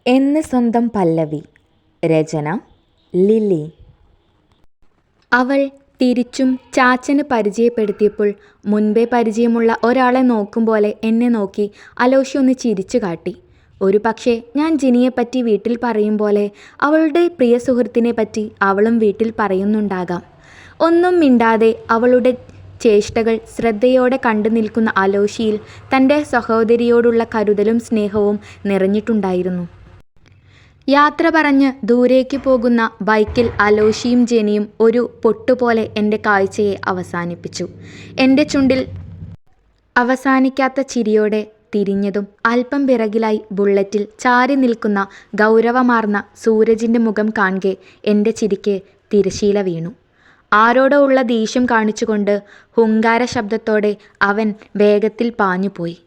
എന്ന് സ്വന്തം പല്ലവി. രചന ലിലി. അവൾ തിരിച്ചും ചാച്ചന് പരിചയപ്പെടുത്തിയപ്പോൾ മുൻപേ പരിചയമുള്ള ഒരാളെ നോക്കും പോലെ എന്നെ നോക്കി അലോഷി ഒന്ന് ചിരിച്ചു കാട്ടി. ഒരു പക്ഷേ ഞാൻ ജിനിയെപ്പറ്റി വീട്ടിൽ പറയും പോലെ അവളുടെ പ്രിയ സുഹൃത്തിനെ പറ്റി അവളും വീട്ടിൽ പറയുന്നുണ്ടാകാം. ഒന്നും മിണ്ടാതെ അവളുടെ ചേഷ്ടകൾ ശ്രദ്ധയോടെ കണ്ടു നിൽക്കുന്ന അലോഷിയിൽ തൻ്റെ സഹോദരിയോടുള്ള കരുതലും സ്നേഹവും നിറഞ്ഞിട്ടുണ്ടായിരുന്നു. യാത്ര പറഞ്ഞ് ദൂരേക്ക് പോകുന്ന ബൈക്കിൽ അലോഷിയും ജെനിയും ഒരു പൊട്ടുപോലെ എൻ്റെ കാഴ്ചയെ അവസാനിപ്പിച്ചു. എൻ്റെ ചുണ്ടിൽ അവസാനിക്കാത്ത ചിരിയോടെ തിരിഞ്ഞതും അല്പം പിറകിലായി ബുള്ളറ്റിൽ ചാരി നിൽക്കുന്ന ഗൗരവമാർന്ന സൂരജിൻ്റെ മുഖം കാണെ എൻ്റെ ചിരിക്ക് തിരശീല വീണു. ആരോടോ ഉള്ള ദേഷ്യം കാണിച്ചുകൊണ്ട് ഹുങ്കാര ശബ്ദത്തോടെ അവൻ വേഗത്തിൽ പാഞ്ഞുപോയി.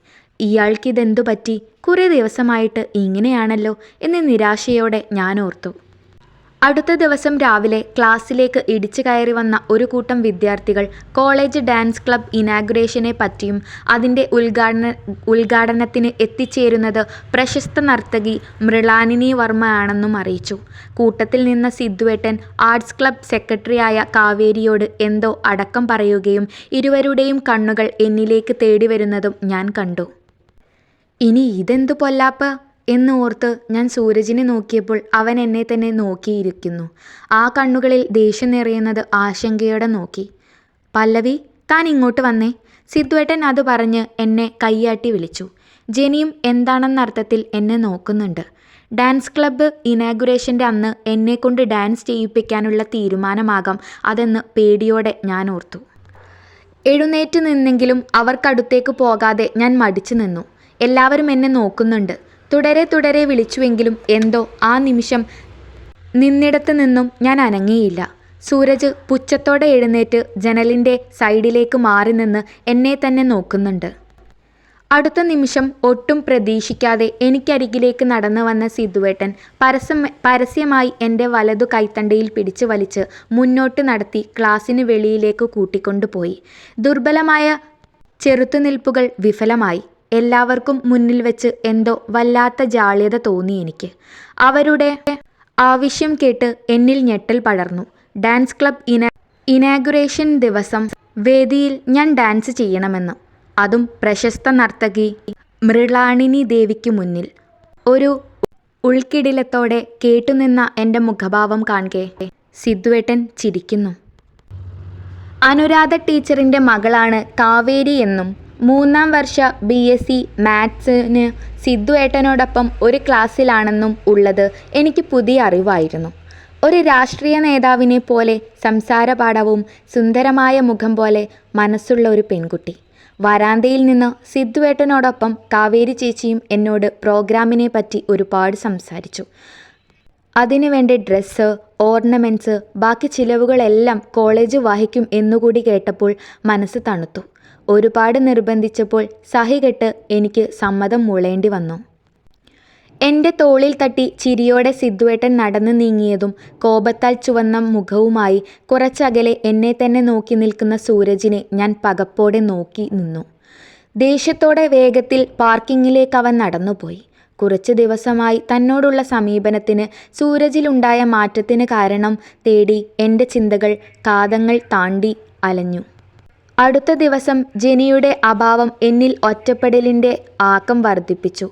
ഇയാൾക്കിതെന്തു പറ്റി? കുറേ ദിവസമായിട്ട് ഇങ്ങനെയാണല്ലോ എന്ന് നിരാശയോടെ ഞാൻ ഓർത്തു. അടുത്ത ദിവസം രാവിലെ ക്ലാസ്സിലേക്ക് ഇടിച്ചു കയറി വന്ന ഒരു കൂട്ടം വിദ്യാർത്ഥികൾ കോളേജ് ഡാൻസ് ക്ലബ് ഇനാഗുറേഷനെ പറ്റിയും അതിൻ്റെ ഉദ്ഘാടനത്തിന് എത്തിച്ചേരുന്നത് പ്രശസ്ത നർത്തകി മൃളാനിനി വർമ്മ ആണെന്നും അറിയിച്ചു. കൂട്ടത്തിൽ നിന്ന സിദ്ധുവേട്ടൻ ആർട്സ് ക്ലബ് സെക്രട്ടറിയായ കാവേരിയോട് എന്തോ അടക്കം പറയുകയും ഇരുവരുടെയും കണ്ണുകൾ എന്നിലേക്ക് തേടി വരുന്നതും ഞാൻ കണ്ടു. ഇനി ഇതെന്തു പൊല്ലാപ്പ് എന്ന് ഓർത്ത് ഞാൻ സൂരജിനെ നോക്കിയപ്പോൾ അവൻ എന്നെ തന്നെ നോക്കിയിരിക്കുന്നു. ആ കണ്ണുകളിൽ ദേഷ്യം നിറയുന്നത് ആശങ്കയോടെ നോക്കി. പല്ലവി, താൻ ഇങ്ങോട്ട് വന്നേ. സിദ്ധുവേട്ടൻ അത് പറഞ്ഞ് എന്നെ കൈയാട്ടി വിളിച്ചു. ജെനിയും എന്താണെന്നർത്ഥത്തിൽ എന്നെ നോക്കുന്നുണ്ട്. ഡാൻസ് ക്ലബ്ബ് ഇനാഗുറേഷൻ്റെ അന്ന് എന്നെക്കൊണ്ട് ഡാൻസ് ചെയ്യിപ്പിക്കാനുള്ള തീരുമാനമാകാം അതെന്ന് പേടിയോടെ ഞാൻ ഓർത്തു. എഴുന്നേറ്റ് നിന്നെങ്കിലും അവർക്കടുത്തേക്ക് പോകാതെ ഞാൻ മടിച്ചു നിന്നു. എല്ലാവരും എന്നെ നോക്കുന്നുണ്ട്. തുടരെ വിളിച്ചുവെങ്കിലും എന്തോ ആ നിമിഷം നിന്നിടത്ത് നിന്നും ഞാൻ അനങ്ങിയില്ല. സൂരജ് പുച്ഛത്തോടെ എഴുന്നേറ്റ് ജനലിൻ്റെ സൈഡിലേക്ക് മാറി നിന്ന് എന്നെ തന്നെ നോക്കുന്നുണ്ട്. അടുത്ത നിമിഷം ഒട്ടും പ്രതീക്ഷിക്കാതെ എനിക്കരികിലേക്ക് നടന്നു വന്ന സിദ്ധുവേട്ടൻ പരസ്യമായി എൻ്റെ വലതു കൈത്തണ്ടയിൽ പിടിച്ചു വലിച്ച് മുന്നോട്ട് നടത്തി ക്ലാസ്സിന് വെളിയിലേക്ക് കൂട്ടിക്കൊണ്ടുപോയി. ദുർബലമായ ചെറുത്തുനിൽപ്പുകൾ വിഫലമായി. എല്ലാവർക്കും മുന്നിൽ വെച്ച് എന്തോ വല്ലാത്ത ജാള്യത തോന്നി എനിക്ക്. അവരുടെ ആവശ്യം കേട്ട് എന്നിൽ ഞെട്ടൽ പടർന്നു. ഡാൻസ് ക്ലബ് ഇനാഗുറേഷൻ ദിവസം വേദിയിൽ ഞാൻ ഡാൻസ് ചെയ്യണമെന്ന്, അതും പ്രശസ്ത നർത്തകി മൃളാനിനി ദേവിക്ക് മുന്നിൽ. ഒരു ഉൾക്കിടിലത്തോടെ കേട്ടുനിന്ന എൻ്റെ മുഖഭാവം കാണെ സിദ്ധുവേട്ടൻ ചിരിക്കുന്നു. അനുരാധ ടീച്ചറിൻ്റെ മകളാണ് കാവേരി എന്നും 3ാം വർഷ BSc മാത്സിന് സിദ്ധുവേട്ടനോടൊപ്പം ഒരു ക്ലാസ്സിലാണെന്നും ഉള്ളത് എനിക്ക് പുതിയ അറിവായിരുന്നു. ഒരു രാഷ്ട്രീയ നേതാവിനെ പോലെ സംസാരപാഠവും സുന്ദരമായ മുഖം പോലെ മനസ്സുള്ള ഒരു പെൺകുട്ടി. വരാന്തയിൽ നിന്ന് സിദ്ധുവേട്ടനോടൊപ്പം കാവേരി ചേച്ചിയും എന്നോട് പ്രോഗ്രാമിനെ പറ്റി ഒരുപാട് സംസാരിച്ചു. അതിനു വേണ്ട ഡ്രസ്സ്, ഓർണമെൻറ്റ്സ്, ബാക്കി ചിലവുകളെല്ലാം കോളേജ് വഹിക്കും എന്നുകൂടി കേട്ടപ്പോൾ മനസ്സ് തണുത്തു. ഒരുപാട് നിർബന്ധിച്ചപ്പോൾ സഹികെട്ട് എനിക്ക് സമ്മതം മൂളേണ്ടി വന്നു. എൻ്റെ തോളിൽ തട്ടി ചിരിയോടെ സിദ്ധുവേട്ടൻ നടന്നു നീങ്ങിയതും കോപത്താൽ ചുവന്ന മുഖവുമായി കുറച്ചകലെ എന്നെ തന്നെ നോക്കി നിൽക്കുന്ന സൂരജിനെ ഞാൻ പകപ്പോടെ നോക്കി നിന്നു. ദേഷ്യത്തോടെ വേഗത്തിൽ പാർക്കിങ്ങിലേക്ക് അവൻ നടന്നുപോയി. കുറച്ച് ദിവസമായി തന്നോടുള്ള സമീപനത്തിന് സൂരജിലുണ്ടായ മാറ്റത്തിന് കാരണം തേടി എൻ്റെ ചിന്തകൾ കാതങ്ങൾ താണ്ടി അലഞ്ഞു. അടുത്ത ദിവസം ജെനിയുടെ അഭാവം എന്നിൽ ഒറ്റപ്പെടലിൻ്റെ ആക്കം വർദ്ധിപ്പിച്ചു.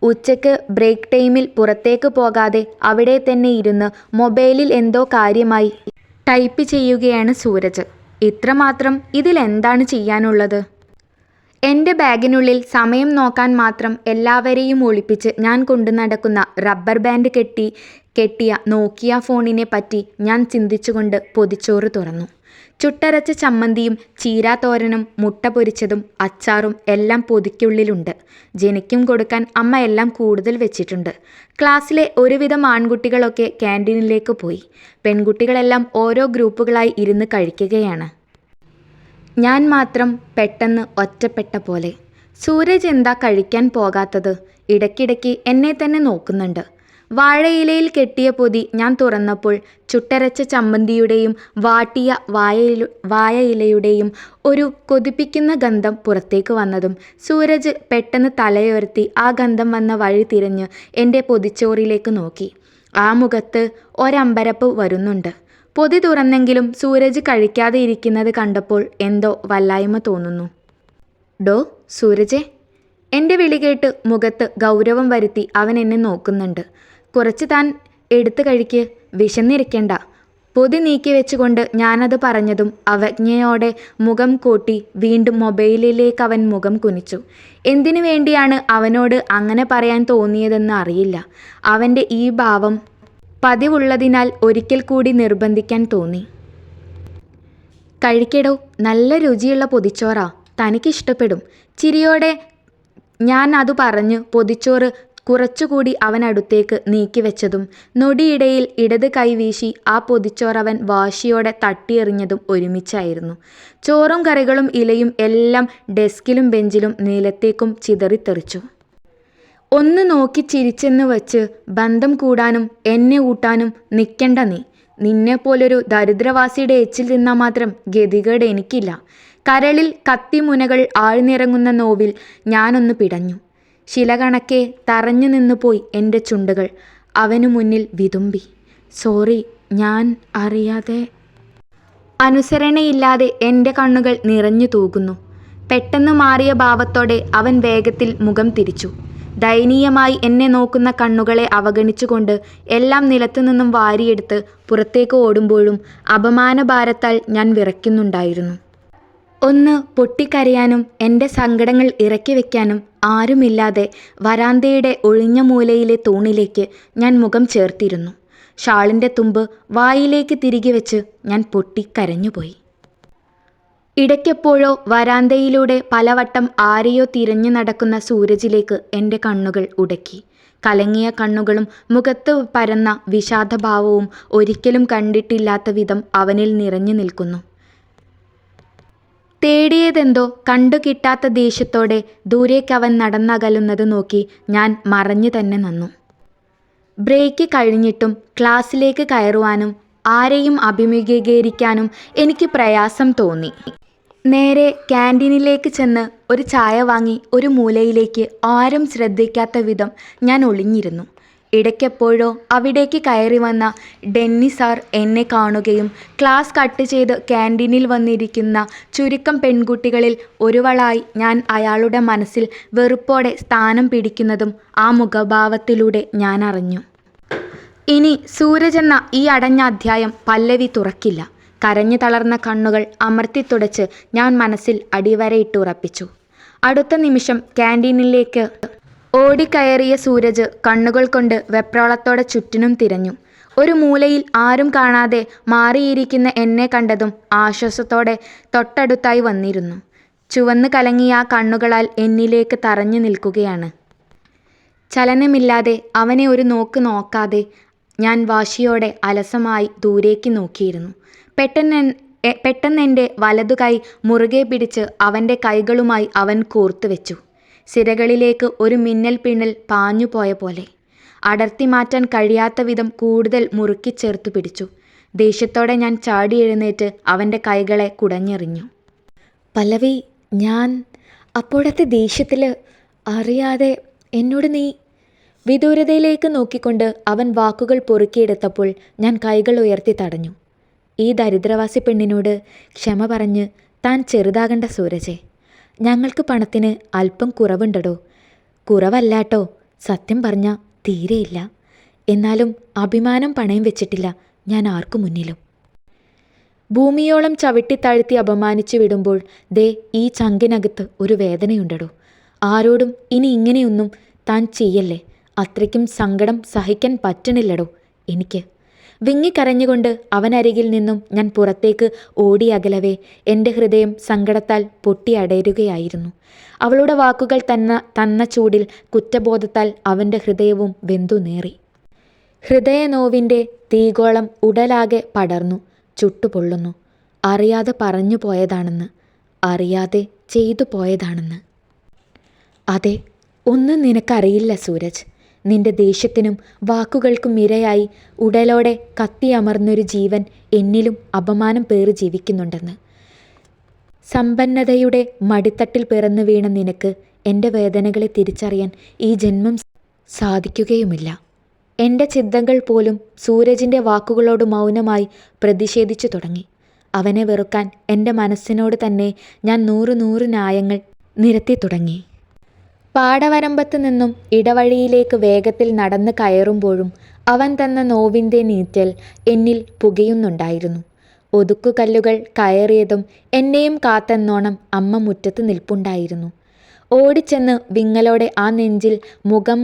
ഉച്ചയ്ക്ക് ബ്രേക്ക് ടൈമിൽ പുറത്തേക്ക് പോകാതെ അവിടെ തന്നെ ഇരുന്ന് മൊബൈലിൽ എന്തോ കാര്യമായി ടൈപ്പ് ചെയ്യുകയാണ് സൂരജ്. ഇത്രമാത്രം ഇതിലെന്താണ് ചെയ്യാനുള്ളത്? എൻ്റെ ബാഗിനുള്ളിൽ സമയം നോക്കാൻ മാത്രം എല്ലാവരെയും ഒളിപ്പിച്ച് ഞാൻ കൊണ്ടു നടക്കുന്ന റബ്ബർ ബാൻഡ് കെട്ടിയ നോക്കിയ ഫോണിനെ പറ്റി ഞാൻ ചിന്തിച്ചുകൊണ്ട് പൊതിച്ചോറ് തുറന്നു. ചുട്ടരച്ച ചമ്മന്തിയും ചീരാത്തോരനും മുട്ട പൊരിച്ചതും അച്ചാറും എല്ലാം പൊതിക്കുള്ളിലുണ്ട്. ജനിക്കും കൊടുക്കാൻ അമ്മ എല്ലാം കൂടുതൽ വെച്ചിട്ടുണ്ട്. ക്ലാസ്സിലെ ഒരുവിധം ആൺകുട്ടികളൊക്കെ ക്യാൻറ്റീനിലേക്ക് പോയി. പെൺകുട്ടികളെല്ലാം ഓരോ ഗ്രൂപ്പുകളായി ഇരുന്ന് കഴിക്കുകയാണ്. ഞാൻ മാത്രം പെട്ടെന്ന് ഒറ്റപ്പെട്ട പോലെ. സൂരജ് എന്താ കഴിക്കാൻ പോകാത്തത്? ഇടയ്ക്കിടയ്ക്ക് എന്നെ തന്നെ നോക്കുന്നുണ്ട്. വാഴയിലയിൽ കെട്ടിയ പൊതി ഞാൻ തുറന്നപ്പോൾ ചുട്ടരച്ച ചമ്മന്തിയുടെയും വാട്ടിയ വാഴയിലയുടെയും ഒരു കൊതിപ്പിക്കുന്ന ഗന്ധം പുറത്തേക്ക് വന്നതും സൂരജ് പെട്ടെന്ന് തലയുയർത്തി ആ ഗന്ധം വന്ന വഴി തിരിഞ്ഞ് എൻ്റെ പൊതിച്ചോറിലേക്ക് നോക്കി. ആ മുഖത്ത് ഒരമ്പരപ്പ് വരുന്നുണ്ട്. പൊതി തുറന്നെങ്കിലും സൂരജ് കഴിക്കാതെ ഇരിക്കുന്നത് കണ്ടപ്പോൾ എന്തോ വല്ലായ്മ തോന്നുന്നു. ഡോ സൂരജേ. എൻ്റെ വിളി കേട്ട് മുഖത്ത് ഗൗരവം വരുത്തി അവൻ എന്നെ നോക്കുന്നുണ്ട്. കുറച്ച് താൻ എടുത്ത് കഴിക്ക്, വിശന്നിരിക്കണ്ട. പൊതി നീക്കി വെച്ചുകൊണ്ട് ഞാനത് പറഞ്ഞതും അവജ്ഞയോടെ മുഖം കൂട്ടി വീണ്ടും മൊബൈലിലേക്ക് അവൻ മുഖം കുനിച്ചു. എന്തിനു വേണ്ടിയാണ് അവനോട് അങ്ങനെ പറയാൻ തോന്നിയതെന്ന് അറിയില്ല. അവൻ്റെ ഈ ഭാവം പതിവുള്ളതിനാൽ ഒരിക്കൽ കൂടി നിർബന്ധിക്കാൻ തോന്നി. കഴിക്കടോ, നല്ല രുചിയുള്ള പൊതിച്ചോറാ, തനിക്കിഷ്ടപ്പെടും. ചിരിയോടെ ഞാൻ അത് പറഞ്ഞ് പൊതിച്ചോറ് കുറച്ചുകൂടി അവനടുത്തേക്ക് നീക്കിവെച്ചതും നൊടിയിടയിൽ ഇടത് കൈവീശി ആ പൊതിച്ചോറവൻ വാശിയോടെ തട്ടിയെറിഞ്ഞതും ഒരുമിച്ചായിരുന്നു. ചോറും കറികളും ഇലയും എല്ലാം ഡെസ്കിലും ബെഞ്ചിലും നിലത്തേക്കും ചിതറിത്തെറിച്ചു. ഒന്ന് നോക്കി ചിരിച്ചെന്ന് വച്ച് ബന്ധം കൂടാനും എന്നെ ഊട്ടാനും നിൽക്കണ്ട നീ. നിന്നെപ്പോലൊരു ദരിദ്രവാസിയുടെ എച്ചിൽ തിന്നാൽ മാത്രം ഗതികേട് എനിക്കില്ല. കരളിൽ കത്തിമുനകൾ ആഴ്ന്നിറങ്ങുന്ന നോവിൽ ഞാനൊന്ന് പിടഞ്ഞു. ശില കണക്കെ തറഞ്ഞു നിന്നുപോയി എൻ്റെ ചുണ്ടുകൾ. അവനു മുന്നിൽ വിതുമ്പി. സോറി, ഞാൻ അറിയാതെ. അനുസരണയില്ലാതെ എൻ്റെ കണ്ണുകൾ നിറഞ്ഞു തൂകുന്നു. പെട്ടെന്ന് മാറിയ ഭാവത്തോടെ അവൻ വേഗത്തിൽ മുഖം തിരിച്ചു. ദയനീയമായി എന്നെ നോക്കുന്ന കണ്ണുകളെ അവഗണിച്ചുകൊണ്ട് എല്ലാം നിലത്തുനിന്നും വാരിയെടുത്ത് പുറത്തേക്ക് ഓടുമ്പോഴും അപമാനഭാരത്താൽ ഞാൻ വിറയ്ക്കുന്നുണ്ടായിരുന്നു. ഒന്ന് പൊട്ടിക്കരയാനും എൻ്റെ സങ്കടങ്ങൾ ഇറക്കി വയ്ക്കാനും ആരുമില്ലാതെ വരാന്തയുടെ ഒഴിഞ്ഞ മൂലയിലെ തൂണിലേക്ക് ഞാൻ മുഖം ചേർത്തിരുന്നു. ഷാളിൻ്റെ തുമ്പ് വായിലേക്ക് തിരികെ വെച്ച് ഞാൻ പൊട്ടിക്കരഞ്ഞുപോയി. ഇടയ്ക്കെപ്പോഴോ വരാന്തയിലൂടെ പലവട്ടം ആരെയോ തിരഞ്ഞു നടക്കുന്ന സൂരജിലേക്ക് എൻ്റെ കണ്ണുകൾ ഉടക്കി. കലങ്ങിയ കണ്ണുകളും മുഖത്ത് പരന്ന വിഷാദഭാവവും ഒരിക്കലും കണ്ടിട്ടില്ലാത്ത വിധം അവനിൽ നിറഞ്ഞു നിൽക്കുന്നു. തേടിയതെന്തോ കണ്ടു കിട്ടാത്ത ദേഷ്യത്തോടെ ദൂരേക്കവൻ നടന്നകലുന്നത് നോക്കി ഞാൻ മറഞ്ഞു തന്നെ നിന്നു. ബ്രേക്ക് കഴിഞ്ഞിട്ടും ക്ലാസ്സിലേക്ക് കയറുവാനും ആരെയും അഭിമുഖീകരിക്കാനും എനിക്ക് പ്രയാസം തോന്നി. നേരെ ക്യാൻറ്റീനിലേക്ക് ചെന്ന് ഒരു ചായ വാങ്ങി ഒരു മൂലയിലേക്ക് ആരും ശ്രദ്ധിക്കാത്ത വിധം ഞാൻ ഒളിഞ്ഞിരുന്നു. ഇടയ്ക്കെപ്പോഴോ അവിടേക്ക് കയറി വന്ന ഡെന്നി സാർ എന്നെ കാണുകയും ക്ലാസ് കട്ട് ചെയ്ത് ക്യാൻറ്റീനിൽ വന്നിരിക്കുന്ന ചുരുക്കം പെൺകുട്ടികളിൽ ഒരുവളായി ഞാൻ അയാളുടെ മനസ്സിൽ വെറുപ്പോടെ സ്ഥാനം പിടിക്കുന്നതും ആ മുഖഭാവത്തിലൂടെ ഞാൻ അറിഞ്ഞു. ഇനി സൂരജ് എന്ന ഈ അടഞ്ഞ അധ്യായം പല്ലവി തുറക്കില്ല. കരഞ്ഞു തളർന്ന കണ്ണുകൾ അമർത്തിത്തുടച്ച് ഞാൻ മനസ്സിൽ അടിവരയിട്ടുറപ്പിച്ചു. അടുത്ത നിമിഷം ക്യാൻറ്റീനിലേക്ക് ഓടിക്കയറിയ സൂരജ് കണ്ണുകൾ കൊണ്ട് വെപ്രാളത്തോടെ ചുറ്റിനും തിരഞ്ഞു. ഒരു മൂലയിൽ ആരും കാണാതെ മാറിയിരിക്കുന്ന എന്നെ കണ്ടതും ആശ്വാസത്തോടെ തൊട്ടടുത്തായി വന്നിരുന്നു. ചുവന്ന് കലങ്ങിയ ആ കണ്ണുകളാൽ എന്നിലേക്ക് തറഞ്ഞു നിൽക്കുകയാണ്. ചലനമില്ലാതെ അവനെ ഒരു നോക്ക് നോക്കാതെ ഞാൻ വാശിയോടെ അലസമായി ദൂരേക്ക് നോക്കിയിരുന്നു. പെട്ടെന്ന് എൻ്റെ വലതുകൈ മുറുകെ പിടിച്ച് അവൻ്റെ കൈകളുമായി അവൻ കോർത്തു വെച്ചു. സിരകളിലേക്ക് ഒരു മിന്നൽ പിന്നൽ പാഞ്ഞു പോയ പോലെ അടർത്തി മാറ്റാൻ കഴിയാത്ത വിധം കൂടുതൽ മുറുക്കി ചേർത്തു പിടിച്ചു. ദേഷ്യത്തോടെ ഞാൻ ചാടി എഴുന്നേറ്റ് അവൻ്റെ കൈകളെ കുടഞ്ഞെറിഞ്ഞു. പല്ലവി, ഞാൻ അപ്പോഴത്തെ ദേഷ്യത്തിൽ അറിയാതെ എന്നോട് നീ. വിദൂരതയിലേക്ക് നോക്കിക്കൊണ്ട് അവൻ വാക്കുകൾ പൊറുക്കിയെടുത്തപ്പോൾ ഞാൻ കൈകൾ ഉയർത്തി തടഞ്ഞു. ഈ ദരിദ്രവാസി പെണ്ണിനോട് ക്ഷമ പറഞ്ഞ് താൻ ചെറുതാകണ്ട സൂരജേ. ഞങ്ങൾക്ക് പണത്തിന് അല്പം കുറവുണ്ടടോ. കുറവല്ലാട്ടോ, സത്യം പറഞ്ഞാൽ തീരെയില്ല. എന്നാലും അഭിമാനം പണയം വെച്ചിട്ടില്ല ഞാൻ ആർക്കു മുന്നിലും. ഭൂമിയോളം ചവിട്ടിത്താഴ്ത്തി അപമാനിച്ചു വിടുമ്പോൾ ദേ ഈ ചങ്കിനകത്ത് ഒരു വേദനയുണ്ടടോ. ആരോടും ഇനി ഇങ്ങനെയൊന്നും താൻ ചെയ്യല്ലേ. അത്രയ്ക്കും സങ്കടം സഹിക്കാൻ പറ്റണില്ലടോ എനിക്ക്. വിങ്ങിക്കരഞ്ഞുകൊണ്ട് അവനരികിൽ നിന്നും ഞാൻ പുറത്തേക്ക് ഓടിയകലവേ എൻ്റെ ഹൃദയം സങ്കടത്താൽ പൊട്ടിയടരുകയായിരുന്നു. അവളുടെ വാക്കുകൾ തന്ന ചൂടിൽ കുറ്റബോധത്താൽ അവൻ്റെ ഹൃദയവും വെന്തുനേറി. ഹൃദയനോവിൻ്റെ തീഗോളം ഉടലാകെ പടർന്നു ചുട്ടുപൊള്ളുന്നു. അറിയാതെ പറഞ്ഞു പോയതാണെന്ന്, അറിയാതെ ചെയ്തു പോയതാണെന്ന്. അതെ, ഒന്നും നിനക്കറിയില്ല സൂരജ്. നിന്റെ ദേഷ്യത്തിനും വാക്കുകൾക്കും ഇരയായി ഉടലോടെ കത്തിയമർന്നൊരു ജീവൻ എന്നിലും അപമാനം പേറി ജീവിക്കുന്നുണ്ടെന്ന്. സമ്പന്നതയുടെ മടിത്തട്ടിൽ പിറന്നു വീണ നിനക്ക് എൻ്റെ വേദനകളെ തിരിച്ചറിയാൻ ഈ ജന്മം സാധിക്കുകയുമില്ല. എൻ്റെ ചിന്തകൾ പോലും സൂരജിൻ്റെ വാക്കുകളോട് മൗനമായി പ്രതിഷേധിച്ചു തുടങ്ങി. അവനെ വെറുക്കാൻ എൻ്റെ മനസ്സിനോട് തന്നെ ഞാൻ 100 ന്യായങ്ങൾ നിരത്തി തുടങ്ങി. പാടവരമ്പത്ത് നിന്നും ഇടവഴിയിലേക്ക് വേഗത്തിൽ നടന്ന് കയറുമ്പോഴും അവൻ തന്ന നോവിൻ്റെ നീറ്റൽ എന്നിൽ പുകയുന്നുണ്ടായിരുന്നു. ഒതുക്കുകല്ലുകൾ കയറിയതും എന്നെയും കാത്തെന്നോണം അമ്മ മുറ്റത്ത് നിൽപ്പുണ്ടായിരുന്നു. ഓടിച്ചെന്ന് വിങ്ങലോടെ ആ നെഞ്ചിൽ മുഖം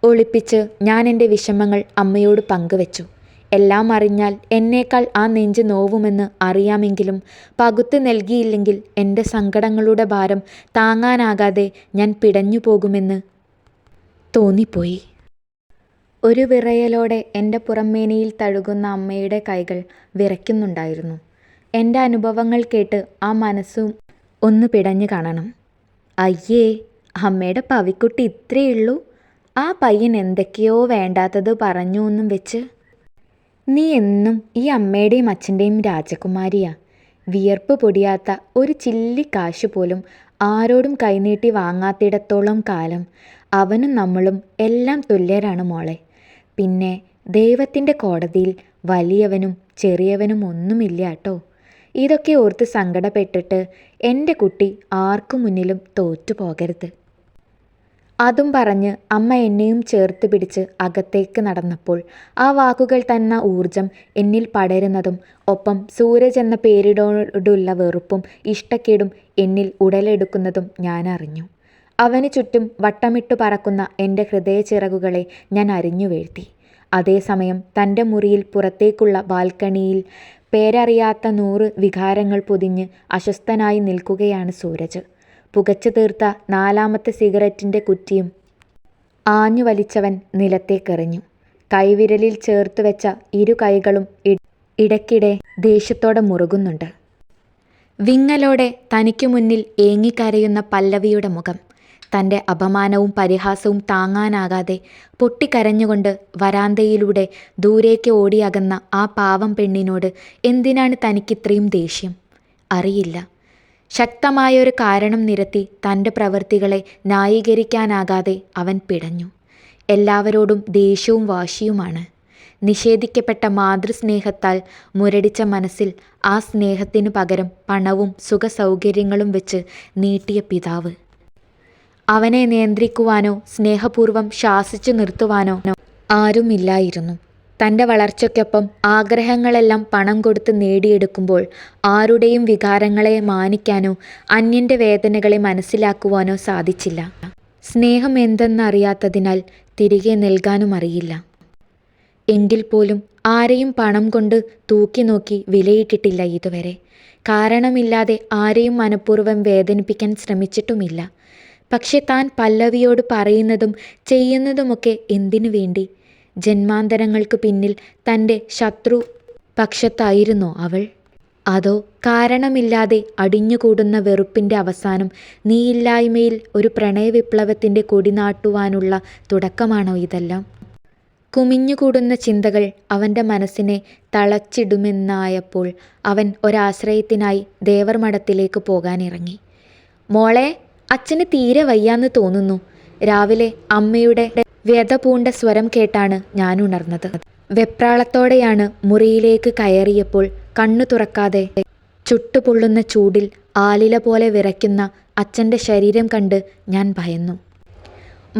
ഒളിപ്പിച്ച് ഞാൻ എൻ്റെ വിഷമങ്ങൾ അമ്മയോട് പങ്കുവെച്ചു. എല്ലാം അറിഞ്ഞാൽ എന്നേക്കാൾ ആ നെഞ്ച് നോവുമെന്ന് അറിയാമെങ്കിലും പകുത്തു നൽകിയില്ലെങ്കിൽ എൻ്റെ സങ്കടങ്ങളുടെ ഭാരം താങ്ങാനാകാതെ ഞാൻ പിടഞ്ഞു പോകുമെന്ന് തോന്നിപ്പോയി. ഒരു വിറയലോടെ എൻ്റെ പുറംമേനിയിൽ തഴുകുന്ന അമ്മയുടെ കൈകൾ വിറയ്ക്കുന്നുണ്ടായിരുന്നു. എൻ്റെ അനുഭവങ്ങൾ കേട്ട് ആ മനസ്സും ഒന്ന് പിടഞ്ഞു കാണണം. അയ്യേ, അമ്മയുടെ പവിക്കുട്ടി ഇത്രയുള്ളൂ? ആ പയ്യൻ എന്തൊക്കെയോ വേണ്ടാത്തത് പറഞ്ഞു എന്നും വെച്ച്. നീ എന്നും ഈ അമ്മയുടെയും അച്ഛൻ്റെയും രാജകുമാരിയാ. വിയർപ്പ് പൊടിയാത്ത ഒരു ചില്ലി കാശ് പോലും ആരോടും കൈനീട്ടി വാങ്ങാത്തിടത്തോളം കാലം അവനും നമ്മളും എല്ലാം തുല്യരാണ് മോളെ. പിന്നെ ദൈവത്തിൻ്റെ കോടതിയിൽ വലിയവനും ചെറിയവനും ഒന്നുമില്ല കേട്ടോ. ഇതൊക്കെ ഓർത്ത് സങ്കടപ്പെട്ടിട്ട് എൻ്റെ കുട്ടി ആർക്കു മുന്നിലും തോറ്റു പോകരുത്. അതും പറഞ്ഞ് അമ്മ എന്നെയും ചേർത്ത് പിടിച്ച് അകത്തേക്ക് നടന്നപ്പോൾ ആ വാക്കുകൾ തന്ന ഊർജം എന്നിൽ പടരുന്നതും ഒപ്പം സൂരജ് എന്ന പേരിനോടുള്ള വെറുപ്പും ഇഷ്ടക്കേടും എന്നിൽ ഉടലെടുക്കുന്നതും ഞാൻ അറിഞ്ഞു. അവന് ചുറ്റും വട്ടമിട്ടു പറക്കുന്ന എൻ്റെ ഹൃദയച്ചിറകുകളെ ഞാൻ അരിഞ്ഞു വീഴ്ത്തി. അതേസമയം തൻ്റെ മുറിയിൽ പുറത്തേക്കുള്ള ബാൽക്കണിയിൽ പേരറിയാത്ത 100 വികാരങ്ങൾ പൊതിഞ്ഞ് അസ്വസ്ഥനായി നിൽക്കുകയാണ് സൂരജ്. പുകച്ചു തീർത്ത 4ാമത്തെ സിഗരറ്റിൻ്റെ കുറ്റിയും ആഞ്ഞു വലിച്ചവൻ നിലത്തേക്കെറിഞ്ഞു. കൈവിരലിൽ ചേർത്ത് വെച്ച 2 കൈകളും ഇടയ്ക്കിടെ ദേഷ്യത്തോടെ മുറുകുന്നുണ്ട്. വിങ്ങലോടെ തനിക്കു മുന്നിൽ ഏങ്ങിക്കരയുന്ന പല്ലവിയുടെ മുഖം. തൻ്റെ അപമാനവും പരിഹാസവും താങ്ങാനാകാതെ പൊട്ടിക്കരഞ്ഞുകൊണ്ട് വരാന്തയിലൂടെ ദൂരേക്ക് ഓടിയകന്ന ആ പാവം പെണ്ണിനോട് എന്തിനാണ് തനിക്കിത്രയും ദേഷ്യം? അറിയില്ല. ശക്തമായൊരു കാരണം നിരത്തി തൻ്റെ പ്രവൃത്തികളെ ന്യായീകരിക്കാനാകാതെ അവൻ പിടഞ്ഞു. എല്ലാവരോടും ദേഷ്യവും വാശിയുമാണ്. നിഷേധിക്കപ്പെട്ട മാതൃസ്നേഹത്താൽ മുരടിച്ച മനസ്സിൽ ആ സ്നേഹത്തിനു പകരം പണവും സുഖസൗകര്യങ്ങളും വെച്ച് നീട്ടിയ പിതാവ്. അവനെ നിയന്ത്രിക്കുവാനോ സ്നേഹപൂർവ്വം ശാസിച്ചു നിർത്തുവാനോ ആരുമില്ലായിരുന്നു. തൻ്റെ വളർച്ചയ്ക്കൊപ്പം ആഗ്രഹങ്ങളെല്ലാം പണം കൊടുത്ത് നേടിയെടുക്കുമ്പോൾ ആരുടെയും വികാരങ്ങളെ മാനിക്കാനോ അന്യൻ്റെ വേദനകളെ മനസ്സിലാക്കുവാനോ സാധിച്ചില്ല. സ്നേഹം എന്തെന്നറിയാത്തതിനാൽ തിരികെ നൽകാനും അറിയില്ല. എങ്കിൽ പോലും ആരെയും പണം കൊണ്ട് തൂക്കി നോക്കി വിലയിട്ടിട്ടില്ല ഇതുവരെ. കാരണമില്ലാതെ ആരെയും മനഃപൂർവ്വം വേദനിപ്പിക്കാൻ ശ്രമിച്ചിട്ടുമില്ല. പക്ഷെ താൻ പല്ലവിയോട് പറയുന്നതും ചെയ്യുന്നതുമൊക്കെ എന്തിനു വേണ്ടി? ജന്മാന്തരങ്ങൾക്ക് പിന്നിൽ തൻ്റെ ശത്രു പക്ഷത്തായിരുന്നോ അവൾ? അതോ കാരണമില്ലാതെ അടിഞ്ഞുകൂടുന്ന വെറുപ്പിൻ്റെ അവസാനം നീയില്ലായ്മയിൽ ഒരു പ്രണയവിപ്ലവത്തിൻ്റെ കൊടിനാട്ടുവാനുള്ള തുടക്കമാണോ ഇതെല്ലാം? കുമിഞ്ഞുകൂടുന്ന ചിന്തകൾ അവൻ്റെ മനസ്സിനെ തളച്ചിടുമെന്നായപ്പോൾ അവൻ ഒരാശ്രയത്തിനായി ദേവർമഠത്തിലേക്ക് പോകാനിറങ്ങി. മോളെ, അച്ഛന് തീരെ വയ്യാന്ന് തോന്നുന്നു. രാവിലെ അമ്മയുടെ വ്യത പൂണ്ട സ്വരം കേട്ടാണ് ഞാൻ ഉണർന്നത്. വെപ്രാളത്തോടെയാണ് മുറിയിലേക്ക് കയറിയപ്പോൾ കണ്ണു തുറക്കാതെ ചുട്ടുപൊള്ളുന്ന ചൂടിൽ ആലില പോലെ വിറയ്ക്കുന്ന അച്ഛൻ്റെ ശരീരം കണ്ട് ഞാൻ ഭയന്നു.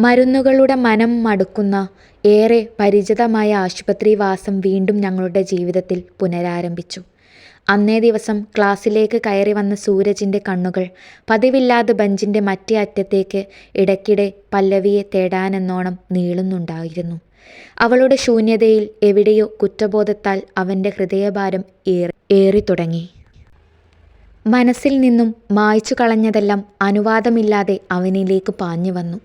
മരുന്നുകളുടെ മനം മടുക്കുന്ന ഏറെ പരിചിതമായ ആശുപത്രിവാസം വീണ്ടും ഞങ്ങളുടെ ജീവിതത്തിൽ പുനരാരംഭിച്ചു. അന്നേ ദിവസം ക്ലാസ്സിലേക്ക് കയറി വന്ന സൂരജിൻ്റെ കണ്ണുകൾ പതിവില്ലാതെ ബെഞ്ചിൻ്റെ മറ്റേ അറ്റത്തേക്ക് ഇടയ്ക്കിടെ പല്ലവിയെ തേടാനെന്നോണം നീളുന്നുണ്ടായിരുന്നു. അവളുടെ ശൂന്യതയിൽ എവിടെയോ കുറ്റബോധത്താൽ അവൻ്റെ ഹൃദയഭാരം ഏറി തുടങ്ങി. മനസ്സിൽ നിന്നും മായ്ച്ചു കളഞ്ഞതെല്ലാം അനുവാദമില്ലാതെ അവനിലേക്ക് പാഞ്ഞു വന്നു.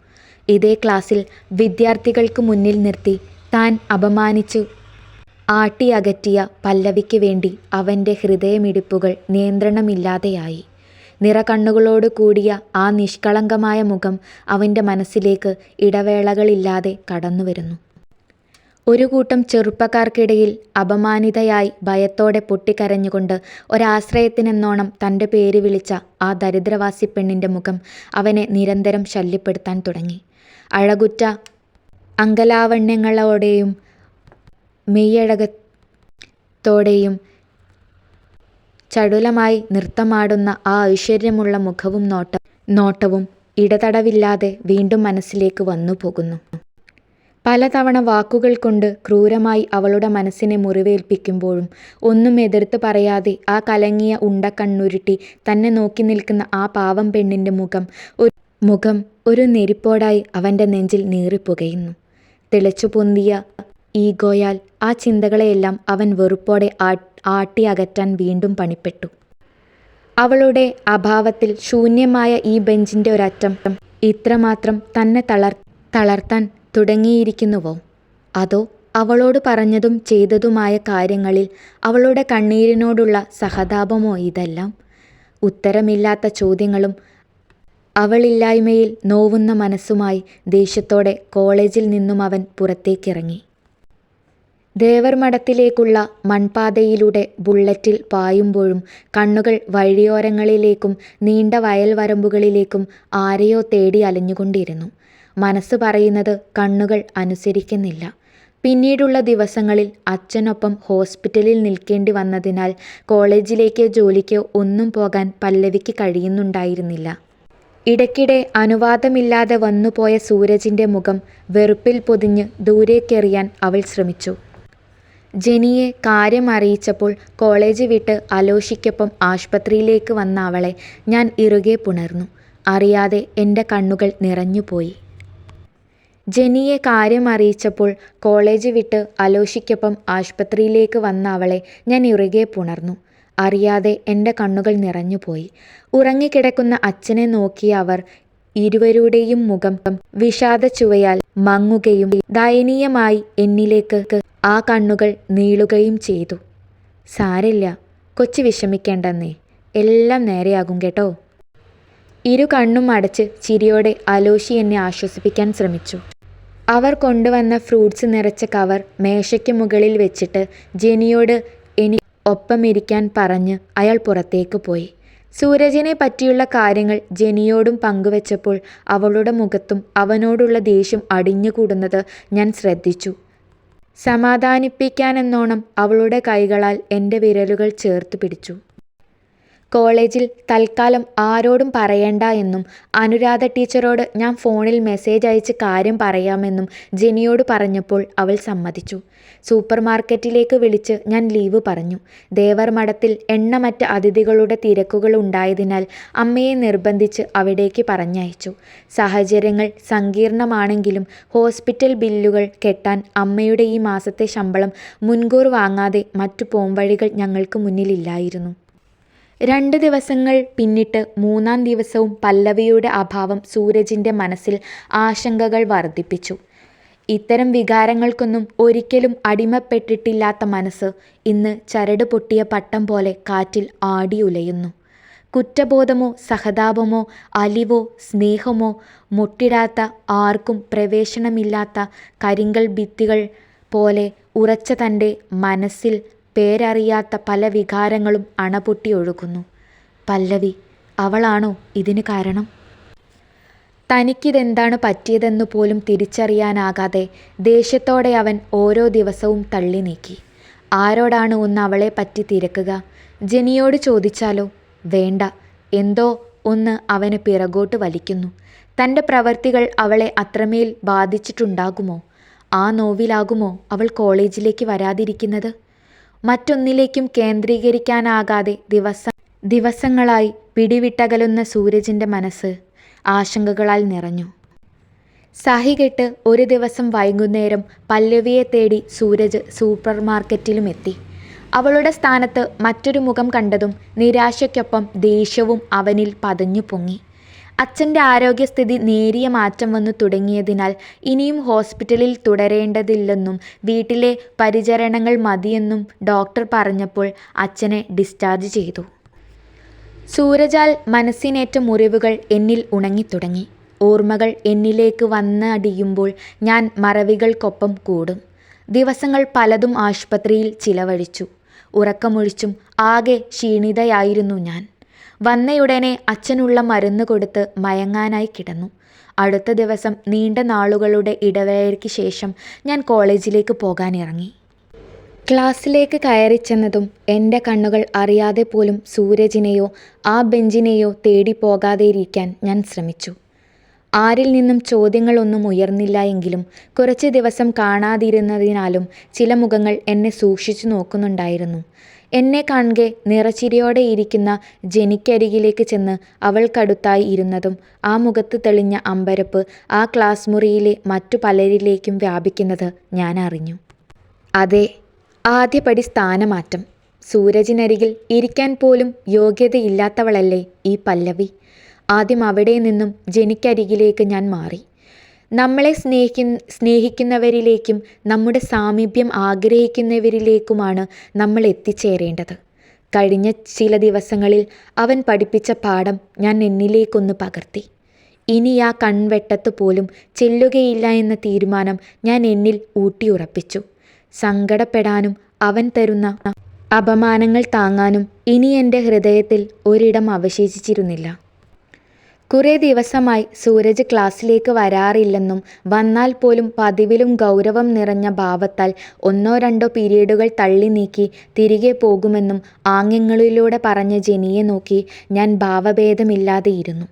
ഇതേ ക്ലാസ്സിൽ വിദ്യാർത്ഥികൾക്ക് മുന്നിൽ നിർത്തി താൻ അപമാനിച്ചു ആട്ടിയകറ്റിയ പല്ലവിക്ക് വേണ്ടി അവൻ്റെ ഹൃദയമിടിപ്പുകൾ നിയന്ത്രണമില്ലാതെയായി. നിറകണ്ണുകളോട് കൂടിയ ആ നിഷ്കളങ്കമായ മുഖം അവൻ്റെ മനസ്സിലേക്ക് ഇടവേളകളില്ലാതെ കടന്നുവരുന്നു. ഒരു കൂട്ടം ചെറുപ്പക്കാർക്കിടയിൽ അപമാനിതയായി ഭയത്തോടെ പൊട്ടിക്കരഞ്ഞുകൊണ്ട് ഒരാശ്രയത്തിനെന്നോണം തൻ്റെ പേര് വിളിച്ച ആ ദരിദ്രവാസി പെണ്ണിൻ്റെ മുഖം അവനെ നിരന്തരം ശല്യപ്പെടുത്താൻ തുടങ്ങി. അഴകുറ്റ അങ്കലാവണ്യങ്ങളോടെയും മെയ്യഴകത്തോടെയും ചടുലമായി നൃത്തമാടുന്ന ആ ഐശ്വര്യമുള്ള മുഖവും നോട്ടവും ഇടതടവില്ലാതെ വീണ്ടും മനസ്സിലേക്ക് വന്നു പോകുന്നു. പലതവണ വാക്കുകൾ കൊണ്ട് ക്രൂരമായി അവളുടെ മനസ്സിനെ മുറിവേൽപ്പിക്കുമ്പോഴും ഒന്നും എതിർത്ത് പറയാതെ ആ കലങ്ങിയ ഉണ്ടക്കണ്ണുരുട്ടി തന്നെ നോക്കി നിൽക്കുന്ന ആ പാവം പെണ്ണിൻ്റെ മുഖം ഒരു നെരിപ്പോടായി അവൻ്റെ നെഞ്ചിൽ നീറിപ്പുകയുന്നു. തിളച്ചു പൊന്തിയ ഈഗോയാൽ ആ ചിന്തകളെയെല്ലാം അവൻ വെറുപ്പോടെ ആട്ടി അകറ്റാൻ വീണ്ടും പണിപ്പെട്ടു. അവളുടെ അഭാവത്തിൽ ശൂന്യമായ ഈ ബെഞ്ചിൻ്റെ ഒരറ്റം ഇത്രമാത്രം തന്നെ തളർത്താൻ തുടങ്ങിയിരിക്കുന്നുവോ? അതോ അവളോട് പറഞ്ഞതും ചെയ്തതുമായ കാര്യങ്ങളിൽ അവളുടെ കണ്ണീരിനോടുള്ള സഹതാപമോ ഇതെല്ലാം? ഉത്തരമില്ലാത്ത ചോദ്യങ്ങളും അവളില്ലായ്മയിൽ നോവുന്ന മനസ്സുമായി ദേഷ്യത്തോടെ കോളേജിൽ നിന്നും അവൻ പുറത്തേക്കിറങ്ങി. ദേവർമഠത്തിലേക്കുള്ള മൺപാതയിലൂടെ ബുള്ളറ്റിൽ പായുമ്പോഴും കണ്ണുകൾ വഴിയോരങ്ങളിലേക്കും നീണ്ട വയൽവരമ്പുകളിലേക്കും ആരെയോ തേടി അലഞ്ഞുകൊണ്ടിരുന്നു. മനസ്സ് പറയുന്നത് കണ്ണുകൾ അനുസരിക്കുന്നില്ല. പിന്നീടുള്ള ദിവസങ്ങളിൽ അച്ഛനൊപ്പം ഹോസ്പിറ്റലിൽ നിൽക്കേണ്ടി വന്നതിനാൽ കോളേജിലേക്കോ ജോലിക്കോ ഒന്നും പോകാൻ പല്ലവിക്ക് കഴിയുന്നുണ്ടായിരുന്നില്ല. ഇടയ്ക്കിടെ അനുവാദമില്ലാതെ വന്നുപോയ സൂരജിൻ്റെ മുഖം വെറുപ്പിൽ പൊതിഞ്ഞ് ദൂരേക്കെറിയാൻ അവൾ ശ്രമിച്ചു. ജെനിയെ കാര്യം അറിയിച്ചപ്പോൾ കോളേജ് വിട്ട് അലോഷിക്കൊപ്പം ആശുപത്രിയിലേക്ക് വന്ന അവളെ ഞാൻ ഇറുകെ പുണർന്നു. അറിയാതെ എൻ്റെ കണ്ണുകൾ നിറഞ്ഞുപോയി. ജെനിയെ കാര്യം അറിയിച്ചപ്പോൾ കോളേജ് വിട്ട് അലോഷിക്കൊപ്പം ആശുപത്രിയിലേക്ക് വന്ന അവളെ ഞാൻ ഇറുകെ പുണർന്നു. അറിയാതെ എൻ്റെ കണ്ണുകൾ നിറഞ്ഞുപോയി. ഉറങ്ങിക്കിടക്കുന്ന അച്ഛനെ നോക്കിയ അവർ ഇരുവരുടെയും മുഖം വിഷാദച്ചുവയാൽ മങ്ങുകയും ദയനീയമായി എന്നിലേക്ക് ആ കണ്ണുകൾ നീളുകയും ചെയ്തു. സാരില്ല, കൊച്ചു വിഷമിക്കേണ്ടെന്നേ, എല്ലാം നേരെയാകും കേട്ടോ. ഇരു കണ്ണും അടച്ച് ചിരിയോടെ അലോഷി എന്നെ ആശ്വസിപ്പിക്കാൻ ശ്രമിച്ചു. അവർ കൊണ്ടുവന്ന ഫ്രൂട്ട്സ് നിറച്ച കവർ മേശയ്ക്ക് മുകളിൽ വെച്ചിട്ട് ജെനിയോട് എനിക്ക് ഒപ്പമിരിക്കാൻ പറഞ്ഞ് അയാൾ പുറത്തേക്ക് പോയി. സൂരജിനെ പറ്റിയുള്ള കാര്യങ്ങൾ ജെനിയോടും പങ്കുവച്ചപ്പോൾ അവളുടെ മുഖത്തും അവനോടുള്ള ദേഷ്യം അടിഞ്ഞുകൂടുന്നത് ഞാൻ ശ്രദ്ധിച്ചു. സമാധാനിപ്പിക്കാനെന്നോണം അവളുടെ കൈകളാൽ എൻ്റെ വിരലുകൾ ചേർത്ത് പിടിച്ചു. കോളേജിൽ തൽക്കാലം ആരോടും പറയണ്ട എന്നും അനുരാധ ടീച്ചറോട് ഞാൻ ഫോണിൽ മെസ്സേജ് അയച്ച് കാര്യം പറയാമെന്നും ജെനിയോട് പറഞ്ഞപ്പോൾ അവൾ സമ്മതിച്ചു. സൂപ്പർ മാർക്കറ്റിലേക്ക് വിളിച്ച് ഞാൻ ലീവ് പറഞ്ഞു. ദേവർമഠത്തിൽ എണ്ണമറ്റ അതിഥികളുടെ തിരക്കുകൾ ഉണ്ടായതിനാൽ അമ്മയെ നിർബന്ധിച്ച് അവിടേക്ക് പറഞ്ഞയച്ചു. സാഹചര്യങ്ങൾ സങ്കീർണമാണെങ്കിലും ഹോസ്പിറ്റൽ ബില്ലുകൾ കെട്ടാൻ അമ്മയുടെ ഈ മാസത്തെ ശമ്പളം മുൻകൂർ വാങ്ങാതെ മറ്റു പോംവഴികൾ ഞങ്ങൾക്ക് മുന്നിലില്ലായിരുന്നു. 2 ദിവസങ്ങൾ പിന്നിട്ട് 3-ാം ദിവസവും പല്ലവിയുടെ അഭാവം സൂരജിൻ്റെ മനസ്സിൽ ആശങ്കകൾ വർദ്ധിപ്പിച്ചു. ഇത്തരം വികാരങ്ങൾക്കൊന്നും ഒരിക്കലും അടിമപ്പെട്ടിട്ടില്ലാത്ത മനസ്സ് ഇന്ന് ചരട് പൊട്ടിയ പട്ടം പോലെ കാറ്റിൽ ആടിയുലയുന്നു. കുറ്റബോധമോ സഹതാപമോ അലിവോ സ്നേഹമോ മുട്ടിടാത്ത, ആർക്കും പ്രവേശനമില്ലാത്ത കരിങ്കൽ ഭിത്തികൾ പോലെ ഉറച്ച തൻ്റെ മനസ്സിൽ പേരറിയാത്ത പല വികാരങ്ങളും അണപൊട്ടി ഒഴുകുന്നു. പല്ലവി, അവളാണോ ഇതിന് കാരണം? തനിക്കിതെന്താണ് പറ്റിയതെന്നു പോലും തിരിച്ചറിയാനാകാതെ ദേഷ്യത്തോടെ അവൻ ഓരോ ദിവസവും തള്ളി നീക്കി. ആരോടാണ് ഒന്ന് അവളെ പറ്റി തിരക്കുക? ജെനിയോട് ചോദിച്ചാലോ? വേണ്ട. എന്തോ ഒന്ന് അവനെ പിറകോട്ട് വലിക്കുന്നു. തൻ്റെ പ്രവൃത്തികൾ അവളെ അത്രമേൽ ബാധിച്ചിട്ടുണ്ടാകുമോ? ആ നോവിലാകുമോ അവൾ കോളേജിലേക്ക് വരാതിരിക്കുന്നത്? മറ്റൊന്നിലേക്കും കേന്ദ്രീകരിക്കാനാകാതെ ദിവസങ്ങളായി പിടിവിട്ടകലുന്ന സൂരജിൻ്റെ മനസ്സ് ആശങ്കകളാൽ നിറഞ്ഞു. സഹികെട്ട് ഒരു ദിവസം വൈകുന്നേരം പല്ലവിയെ തേടി സൂരജ് സൂപ്പർ മാർക്കറ്റിലുമെത്തി. അവളുടെ സ്ഥാനത്ത് മറ്റൊരു മുഖം കണ്ടതും നിരാശയ്ക്കൊപ്പം ദേഷ്യവും അവനിൽ പതഞ്ഞു പൊങ്ങി. അച്ഛൻ്റെ ആരോഗ്യസ്ഥിതി നേരിയ മാറ്റം വന്നു തുടങ്ങിയതിനാൽ ഇനിയും ഹോസ്പിറ്റലിൽ തുടരേണ്ടതില്ലെന്നും വീട്ടിലെ പരിചരണങ്ങൾ മതിയെന്നും ഡോക്ടർ പറഞ്ഞപ്പോൾ അച്ഛനെ ഡിസ്ചാർജ് ചെയ്തു. സൂരജാൽ മനസ്സിനേറ്റ മുറിവുകൾ എന്നിൽ ഉണങ്ങിത്തുടങ്ങി. ഓർമ്മകൾ എന്നിലേക്ക് വന്നടിയുമ്പോൾ ഞാൻ മറവികൾക്കൊപ്പം കൂടും. ദിവസങ്ങൾ പലതും ആശുപത്രിയിൽ ചിലവഴിച്ചു. ഉറക്കമൊഴിച്ചും ആകെ ക്ഷീണിതയായിരുന്നു ഞാൻ. വന്നയുടനെ അച്ഛനുള്ള മരുന്ന് കൊടുത്ത് മയങ്ങാനായി കിടന്നു. അടുത്ത ദിവസം നീണ്ട നാളുകളുടെ ഇടവേളയ്ക്ക് ശേഷം ഞാൻ കോളേജിലേക്ക് പോകാനിറങ്ങി. ക്ലാസ്സിലേക്ക് കയറിച്ചെന്നതും എൻ്റെ കണ്ണുകൾ അറിയാതെ പോലും സൂരജിനെയോ ആ ബെഞ്ചിനെയോ തേടി പോകാതെയിരിക്കാൻ ഞാൻ ശ്രമിച്ചു. ആരിൽ നിന്നും ചോദ്യങ്ങളൊന്നും ഉയർന്നില്ല എങ്കിലും കുറച്ച് ദിവസം കാണാതിരുന്നതിനാലും ചില മുഖങ്ങൾ എന്നെ സൂക്ഷിച്ചു നോക്കുന്നുണ്ടായിരുന്നു. എന്നെ കാണെ നിറച്ചിരിയോടെ ഇരിക്കുന്ന ജെനിക്കരികിലേക്ക് ചെന്ന് അവൾക്കടുത്തായി ഇരുന്നതും ആ മുഖത്ത് തെളിഞ്ഞ അമ്പരപ്പ് ആ ക്ലാസ് മുറിയിലെ മറ്റു പലരിലേക്കും വ്യാപിക്കുന്നത് ഞാൻ അറിഞ്ഞു. അതെ, ആദ്യപടി സ്ഥാനമാറ്റം. സൂരജിനരികിൽ ഇരിക്കാൻ പോലും യോഗ്യതയില്ലാത്തവളല്ലേ ഈ പല്ലവി. ആദ്യം അവിടെ നിന്നും ജെനിക്കരികിലേക്ക് ഞാൻ മാറി. നമ്മളെ സ്നേഹിക്കുന്നവരിലേക്കും നമ്മുടെ സാമീപ്യം ആഗ്രഹിക്കുന്നവരിലേക്കുമാണ് നമ്മൾ എത്തിച്ചേരേണ്ടത്. കഴിഞ്ഞ ചില ദിവസങ്ങളിൽ അവൻ പഠിപ്പിച്ച പാഠം ഞാൻ എന്നിലേക്കൊന്ന് പകർത്തി. ഇനി ആ കൺവെട്ടത്ത് പോലും ചെല്ലുകയില്ല എന്ന തീരുമാനം ഞാൻ എന്നിൽ ഊട്ടിയുറപ്പിച്ചു. സങ്കടപ്പെടാനും അവൻ തരുന്ന അപമാനങ്ങൾ താങ്ങാനും ഇനി എൻ്റെ ഹൃദയത്തിൽ ഒരിടം അവശേഷിച്ചിരുന്നില്ല. കുറേ ദിവസമായി സൂരജ് ക്ലാസ്സിലേക്ക് വരാറില്ലെന്നും വന്നാൽ പോലും പതിവിലും ഗൗരവം നിറഞ്ഞ ഭാവത്താൽ ഒന്നോ രണ്ടോ പീരീഡുകൾ തള്ളി നീക്കി തിരികെ പോകുമെന്നും ആംഗ്യങ്ങളിലൂടെ പറഞ്ഞ ജെനിയെ നോക്കി ഞാൻ ഭാവഭേദമില്ലാതെ ഇരുന്നു.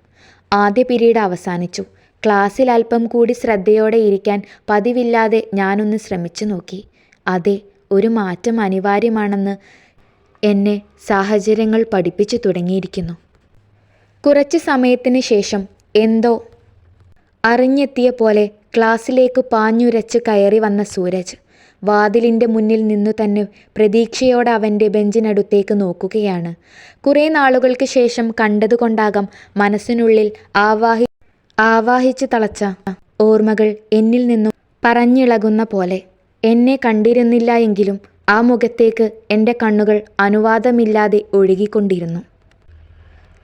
ആദ്യ പീരീഡ് അവസാനിച്ചു. ക്ലാസ്സിൽ അല്പം കൂടി ശ്രദ്ധയോടെ ഇരിക്കാൻ പതിവില്ലാതെ ഞാനൊന്ന് ശ്രമിച്ചു നോക്കി. അതെ, ഒരു മാറ്റം അനിവാര്യമാണെന്ന് എന്നെ സാഹചര്യങ്ങൾ പഠിപ്പിച്ചു തുടങ്ങിയിരിക്കുന്നു. കുറച്ച് സമയത്തിന് ശേഷം എന്തോ അറിഞ്ഞെത്തിയ പോലെ ക്ലാസ്സിലേക്ക് പാഞ്ഞുരച്ച് കയറി വന്ന സൂരജ് വാതിലിൻ്റെ മുന്നിൽ നിന്നു തന്നെ പ്രതീക്ഷയോടെ അവൻ്റെ ബെഞ്ചിനടുത്തേക്ക് നോക്കുകയാണ്. കുറേ നാളുകൾക്ക് ശേഷം കണ്ടതുകൊണ്ടാകാം മനസ്സിനുള്ളിൽ ആവാഹിച്ചു തളച്ച ഓർമ്മകൾ എന്നിൽ നിന്നും പറഞ്ഞിളകുന്ന പോലെ. എന്നെ കണ്ടിരുന്നില്ല എങ്കിലും ആ മുഖത്തേക്ക് എൻ്റെ കണ്ണുകൾ അനുവാദമില്ലാതെ ഒഴുകിക്കൊണ്ടിരുന്നു.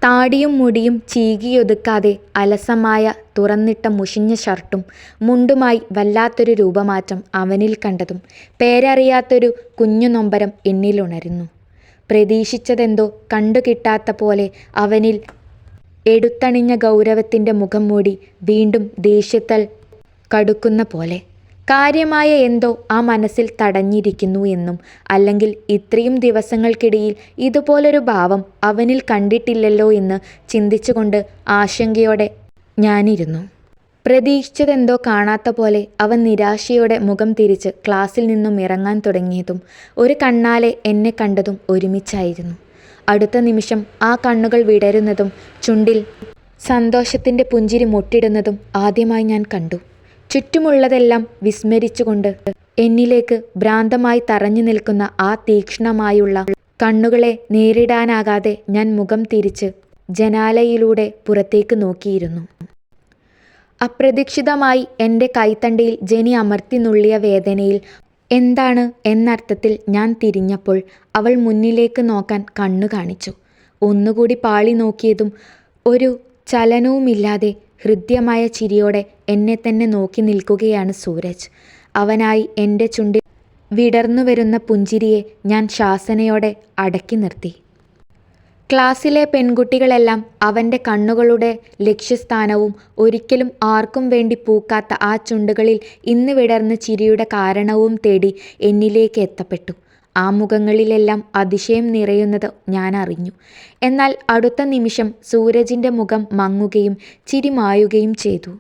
താടിയും മുടിയും ചീകിയൊതുക്കാതെ അലസമായ തുറന്നിട്ട മുഷിഞ്ഞ ഷർട്ടും മുണ്ടുമായി വല്ലാത്തൊരു രൂപമാറ്റം അവനിൽ കണ്ടതും പേരറിയാത്തൊരു കുഞ്ഞു നൊമ്പരം എന്നിലുണരുന്നു. പ്രതീക്ഷിച്ചതെന്തോ കണ്ടുകിട്ടാത്ത പോലെ അവനിൽ എടുത്തണിഞ്ഞ ഗൗരവത്തിൻ്റെ മുഖം മൂടി വീണ്ടും ദേഷ്യത്താൽ കടുക്കുന്ന പോലെ. കാര്യമായ എന്തോ ആ മനസ്സിൽ തടഞ്ഞിരിക്കുന്നു എന്നും, അല്ലെങ്കിൽ ഇത്രയും ദിവസങ്ങൾക്കിടയിൽ ഇതുപോലൊരു ഭാവം അവനിൽ കണ്ടിട്ടില്ലല്ലോ എന്ന് ചിന്തിച്ചുകൊണ്ട് ആശങ്കയോടെ ഞാനിരുന്നു. പ്രതീക്ഷിച്ചതെന്തോ കാണാത്ത പോലെ അവൻ നിരാശയോടെ മുഖം തിരിച്ച് ക്ലാസ്സിൽ നിന്നും ഇറങ്ങാൻ തുടങ്ങിയതും ഒരു കണ്ണാലെ എന്നെ കണ്ടതും ഒരുമിച്ചായിരുന്നു. അടുത്ത നിമിഷം ആ കണ്ണുകൾ വിടരുന്നതും ചുണ്ടിൽ സന്തോഷത്തിൻ്റെ പുഞ്ചിരി മുട്ടിടുന്നതും ആദ്യമായി ഞാൻ കണ്ടു. ചുറ്റുമുള്ളതെല്ലാം വിസ്മരിച്ചുകൊണ്ട് എന്നിലേക്ക് ഭ്രാന്തമായി തറഞ്ഞു നിൽക്കുന്ന ആ തീക്ഷ്ണമായുള്ള കണ്ണുകളെ നേരിടാനാകാതെ ഞാൻ മുഖം തിരിച്ച് ജനാലയിലൂടെ പുറത്തേക്ക് നോക്കിയിരുന്നു. അപ്രതീക്ഷിതമായി എൻ്റെ കൈത്തണ്ടിയിൽ ജെനി അമർത്തി നുള്ളിയ വേദനയിൽ എന്താണ് എന്നർത്ഥത്തിൽ ഞാൻ തിരിഞ്ഞപ്പോൾ അവൾ മുന്നിലേക്ക് നോക്കാൻ കണ്ണു കാണിച്ചു. ഒന്നുകൂടി പാളി നോക്കിയതും ഒരു ചലനവുമില്ലാതെ ഹൃദ്യമായ ചിരിയോടെ എന്നെ തന്നെ നോക്കി നിൽക്കുകയാണ് സൂരജ്. അവനായി എൻ്റെ ചുണ്ടിൽ വിടർന്നു വരുന്ന പുഞ്ചിരിയെ ഞാൻ ശാസനയോടെ അടക്കി നിർത്തി. ക്ലാസ്സിലെ പെൺകുട്ടികളെല്ലാം അവൻ്റെ കണ്ണുകളുടെ ലക്ഷ്യസ്ഥാനവും ഒരിക്കലും ആർക്കും വേണ്ടി പൂക്കാത്ത ആ ചുണ്ടുകളിൽ ഇന്ന് വിടർന്ന ചിരിയുടെ കാരണവും തേടി എന്നിലേക്ക് എത്തപ്പെട്ടു. ആ മുഖങ്ങളിലെല്ലാം അതിശയം നിറയുന്നത് ഞാൻ അറിഞ്ഞു. എന്നാൽ അടുത്ത നിമിഷം സൂരജിൻ്റെ മുഖം മങ്ങുകയും ചിരി മായുകയും ചെയ്തു.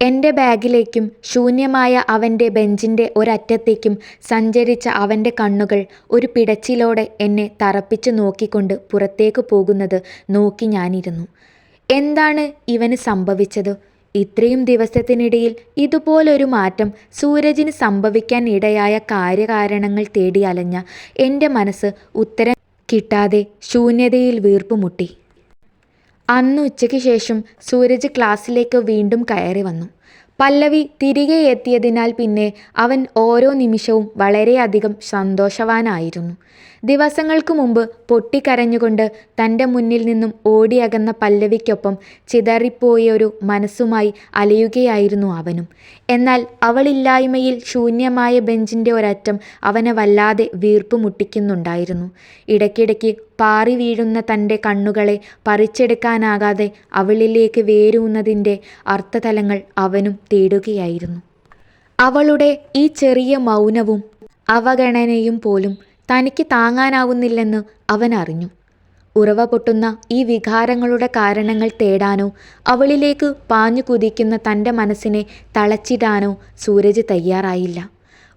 എൻ്റെ ബാഗിലേക്കും ശൂന്യമായ അവൻ്റെ ബെഞ്ചിൻ്റെ ഒരറ്റത്തേക്കും സഞ്ചരിച്ച അവൻ്റെ കണ്ണുകൾ ഒരു പിടച്ചിലോടെ എന്നെ തറപ്പിച്ചു നോക്കിക്കൊണ്ട് പുറത്തേക്ക് പോകുന്നത് നോക്കി ഞാനിരുന്നു. എന്താണ് ഇവന് സംഭവിച്ചത്? ഇത്രയും ദിവസത്തിനിടയിൽ ഇതുപോലൊരു മാറ്റം സൂരജിന് സംഭവിക്കാൻ ഇടയായ കാര്യകാരണങ്ങൾ തേടി അലഞ്ഞ എൻ്റെ മനസ്സ് ഉത്തരം കിട്ടാതെ ശൂന്യതയിൽ വീർപ്പുമുട്ടി. അന്ന് ഉച്ചയ്ക്ക് ശേഷം സൂരജ് ക്ലാസ്സിലേക്ക് വീണ്ടും കയറി വന്നു. പല്ലവി തിരികെ എത്തിയതിനാൽ പിന്നെ അവൻ ഓരോ നിമിഷവും വളരെയധികം സന്തോഷവാനായിരുന്നു. ദിവസങ്ങൾക്കു മുമ്പ് പൊട്ടിക്കരഞ്ഞുകൊണ്ട് തൻ്റെ മുന്നിൽ നിന്നും ഓടിയകന്ന പല്ലവിക്കൊപ്പം ചിതറിപ്പോയൊരു മനസ്സുമായി അലയുകയായിരുന്നു അവനും. എന്നാൽ അവളില്ലായ്മയിൽ ശൂന്യമായ ബെഞ്ചിൻ്റെ ഒരറ്റം അവനെ വല്ലാതെ വീർപ്പ് മുട്ടിക്കുന്നുണ്ടായിരുന്നു. ഇടയ്ക്കിടയ്ക്ക് പാറി വീഴുന്ന തൻ്റെ കണ്ണുകളെ പറിച്ചെടുക്കാനാകാതെ അവളിലേക്ക് വേരൂന്നതിൻ്റെ അർത്ഥതലങ്ങൾ അവനും തേടുകയായിരുന്നു. അവളുടെ ഈ ചെറിയ മൗനവും അവഗണനയും പോലും തനിക്ക് താങ്ങാനാവുന്നില്ലെന്ന് അവൻ അറിഞ്ഞു. ഉറവ പൊട്ടുന്ന ഈ വികാരങ്ങളുടെ കാരണങ്ങൾ തേടാനോ അവളിലേക്ക് പാഞ്ഞു കുതിക്കുന്ന തൻ്റെ മനസ്സിനെ തളച്ചിടാനോ സൂരജ് തയ്യാറായില്ല.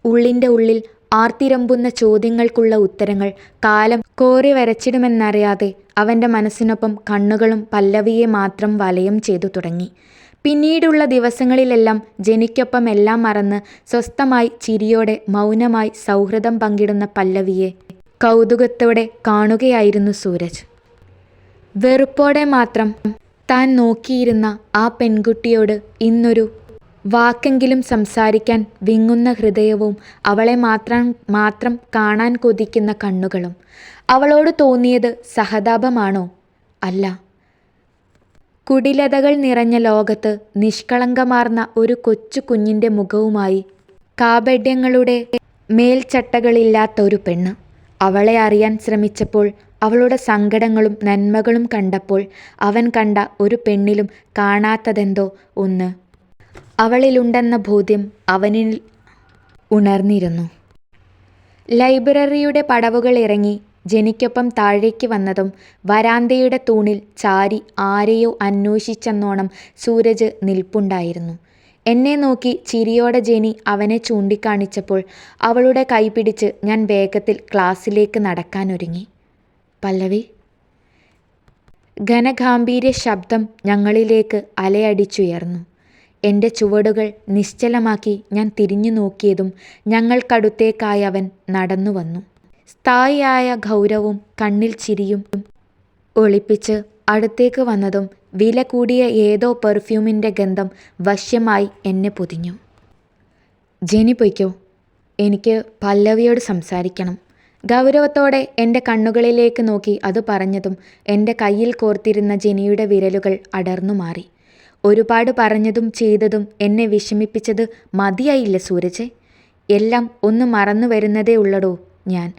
ഉള്ളിൻ്റെ ഉള്ളിൽ ആർത്തിരമ്പുന്ന ചോദ്യങ്ങൾക്കുള്ള ഉത്തരങ്ങൾ കാലം കോറി വരച്ചിടുമെന്നറിയാതെ അവൻ്റെ മനസ്സിനൊപ്പം കണ്ണുകളും പല്ലവിയെ മാത്രം വലയം ചെയ്തു തുടങ്ങി. പിന്നീടുള്ള ദിവസങ്ങളിലെല്ലാം ജനിക്കൊപ്പം എല്ലാം മറന്ന് സ്വസ്ഥമായി ചിരിയോടെ മൗനമായി സൗഹൃദം പങ്കിടുന്ന പല്ലവിയെ കൗതുകത്തോടെ കാണുകയായിരുന്നു സൂരജ്. വെറുപ്പോടെ മാത്രം താൻ നോക്കിയിരുന്ന ആ പെൺകുട്ടിയോട് ഇന്നൊരു വാക്കെങ്കിലും സംസാരിക്കാൻ വിങ്ങുന്ന ഹൃദയവും അവളെ മാത്രം കാണാൻ കൊതിക്കുന്ന കണ്ണുകളും. അവളോട് തോന്നിയത് സഹതാപമാണോ? അല്ല. കുടിലതകൾ നിറഞ്ഞ ലോകത്ത് നിഷ്കളങ്കമാർന്ന ഒരു കൊച്ചു കുഞ്ഞിൻ്റെ മുഖവുമായി കാപഢ്യങ്ങളുടെ മേൽച്ചട്ടകളില്ലാത്ത ഒരു പെണ്ണ്. അവളെ അറിയാൻ ശ്രമിച്ചപ്പോൾ അവളുടെ സങ്കടങ്ങളും നന്മകളും കണ്ടപ്പോൾ അവൻ കണ്ട ഒരു പെണ്ണിലും കാണാത്തതെന്തോ ഒന്ന് അവളിലുണ്ടെന്ന ബോധ്യം അവനിൽ ഉണർന്നിരുന്നു. ലൈബ്രറിയുടെ പടവുകൾ ഇറങ്ങി ജനിക്കൊപ്പം താഴേക്ക് വന്നതും വരാന്തയുടെ തൂണിൽ ചാരി ആരെയോ അന്വേഷിച്ചെന്നോണം സൂരജ് നിൽപ്പുണ്ടായിരുന്നു. എന്നെ നോക്കി ചിരിയോടെ ജെനി അവനെ ചൂണ്ടിക്കാണിച്ചപ്പോൾ അവളുടെ കൈ പിടിച്ച് ഞാൻ വേഗത്തിൽ ക്ലാസ്സിലേക്ക് നടക്കാനൊരുങ്ങി. പല്ലവി. ഘനഗാംഭീര്യ ശബ്ദം ഞങ്ങളിലേക്ക് അലയടിച്ചുയർന്നു. എൻ്റെ ചുവടുകൾ നിശ്ചലമാക്കി ഞാൻ തിരിഞ്ഞു നോക്കിയതും ഞങ്ങൾക്കടുത്തേക്കായി അവൻ നടന്നു വന്നു. സ്ഥായിയായ ഗൗരവവും കണ്ണിൽ ചിരിയും ഒളിപ്പിച്ച് അടുത്തേക്ക് വന്നതും വില കൂടിയ ഏതോ പെർഫ്യൂമിൻ്റെ ഗന്ധം വശ്യമായി എന്നെ പൊതിഞ്ഞു. ജെനി പൊയ്ക്കോ, എനിക്ക് പല്ലവിയോട് സംസാരിക്കണം. ഗൗരവത്തോടെ എൻ്റെ കണ്ണുകളിലേക്ക് നോക്കി അത് പറഞ്ഞതും എൻ്റെ കയ്യിൽ കോർത്തിരുന്ന ജെനിയുടെ വിരലുകൾ അടർന്നു മാറി. ഒരുപാട് പറഞ്ഞതും ചെയ്തതും എന്നെ വിഷമിപ്പിച്ചത് മതിയായില്ല സൂരജെ. എല്ലാം ഒന്ന് മറന്നു വരുന്നതേ ഉള്ളടോ ഞാൻ.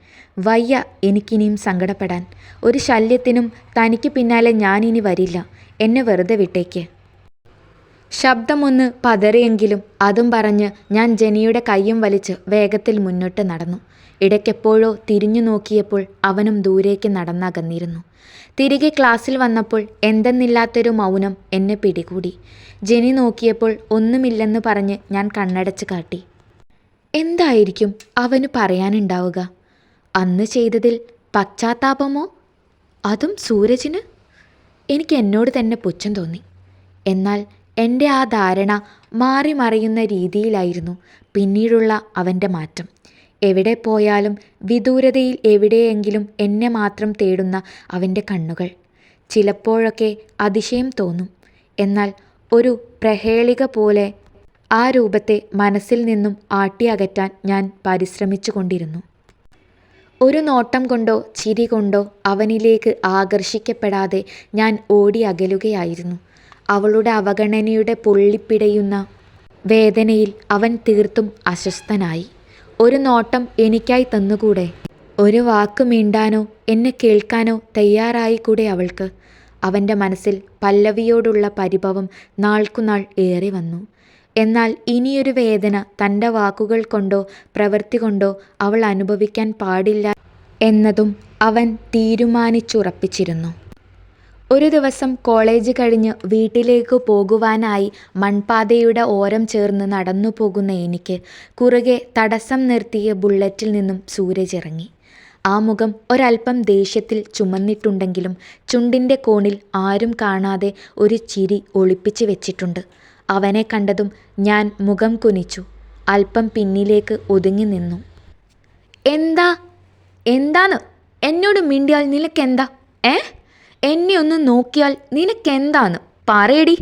വയ്യ എനിക്കിനിയും സങ്കടപ്പെടാൻ. ഒരു ശല്യത്തിനും തനിക്ക് പിന്നാലെ ഞാനിനി വരില്ല. എന്നെ വെറുതെ വിട്ടേക്ക്. ശബ്ദമൊന്ന് പതറിയെങ്കിലും അതും പറഞ്ഞ് ഞാൻ ജെനിയുടെ കയ്യും വലിച്ച് വേഗത്തിൽ മുന്നോട്ട് നടന്നു. ഇടയ്ക്കെപ്പോഴോ തിരിഞ്ഞു നോക്കിയപ്പോൾ അവനും ദൂരേക്ക് നടന്നകന്നിരുന്നു. തിരികെ ക്ലാസ്സിൽ വന്നപ്പോൾ എന്തെന്നില്ലാത്തൊരു മൗനം എന്നെ പിടികൂടി. ജെനി നോക്കിയപ്പോൾ ഒന്നുമില്ലെന്ന് പറഞ്ഞ് ഞാൻ കണ്ണടച്ച് കാട്ടി. എന്തായിരിക്കും അവന് പറയാനുണ്ടാവുക? അന്ന് ചെയ്തതിൽ പശ്ചാത്താപമോ? അതും സൂരജിന്? എനിക്ക് എന്നോട് തന്നെ പുച്ഛം തോന്നി. എന്നാൽ എൻ്റെ ആ ധാരണ മാറി മറിയുന്ന രീതിയിലായിരുന്നു പിന്നീടുള്ള അവൻ്റെ മാറ്റം. എവിടെ പോയാലും വിദൂരതയിൽ എവിടെയെങ്കിലും എന്നെ മാത്രം തേടുന്ന അവൻ്റെ കണ്ണുകൾ. ചിലപ്പോഴൊക്കെ അതിശയം തോന്നും. എന്നാൽ ഒരു പ്രഹേളിക പോലെ ആ രൂപത്തെ മനസ്സിൽ നിന്നും ആട്ടിയകറ്റാൻ ഞാൻ പരിശ്രമിച്ചു കൊണ്ടിരുന്നു. ഒരു നോട്ടം കൊണ്ടോ ചിരി കൊണ്ടോ അവനിലേക്ക് ആകർഷിക്കപ്പെടാതെ ഞാൻ ഓടി അകലുകയായിരുന്നു. അവളുടെ അവഗണനയുടെ പൊള്ളിപ്പിടയുന്ന വേദനയിൽ അവൻ തീർത്തും അസ്വസ്ഥനായി. ഒരു നോട്ടം എനിക്കായി തന്നുകൂടെ? ഒരു വാക്ക് മിണ്ടാനോ എന്നെ കേൾക്കാനോ തയ്യാറായിക്കൂടെ അവൾക്ക്? അവൻ്റെ മനസ്സിൽ പല്ലവിയോടുള്ള പരിഭവം നാൾക്കുനാൾ ഏറി വന്നു. എന്നാൽ ഇനിയൊരു വേദന തൻ്റെ വാക്കുകൾ കൊണ്ടോ പ്രവൃത്തി കൊണ്ടോ അവൾ അനുഭവിക്കാൻ പാടില്ല എന്നതും അവൻ തീരുമാനിച്ചുറപ്പിച്ചിരുന്നു. ഒരു ദിവസം കോളേജ് കഴിഞ്ഞ് വീട്ടിലേക്ക് പോകുവാനായി മൺപാതയുടെ ഓരം ചേർന്ന് നടന്നു പോകുന്ന എനിക്ക് കുറുകെ തടസ്സം നിർത്തിയ ബുള്ളറ്റിൽ നിന്നും സൂരജ് ഇറങ്ങി. ആ മുഖം ഒരൽപ്പം ദേഷ്യത്തിൽ ചുമന്നിട്ടുണ്ടെങ്കിലും ചുണ്ടിൻ്റെ കോണിൽ ആരും കാണാതെ ഒരു ചിരി ഒളിപ്പിച്ച് വെച്ചിട്ടുണ്ട്. അവനെ കണ്ടതും ഞാൻ മുഖം കുനിച്ചു. അല്പം പിന്നിലേക്ക് ഒതുങ്ങി നിന്നു. എന്താന്ന് എന്നോട് മിണ്ടിയാൽ നിനക്കെന്താ? എന്നെ ഒന്ന് നോക്കിയാൽ നിനക്കെന്താന്ന് പറയടി.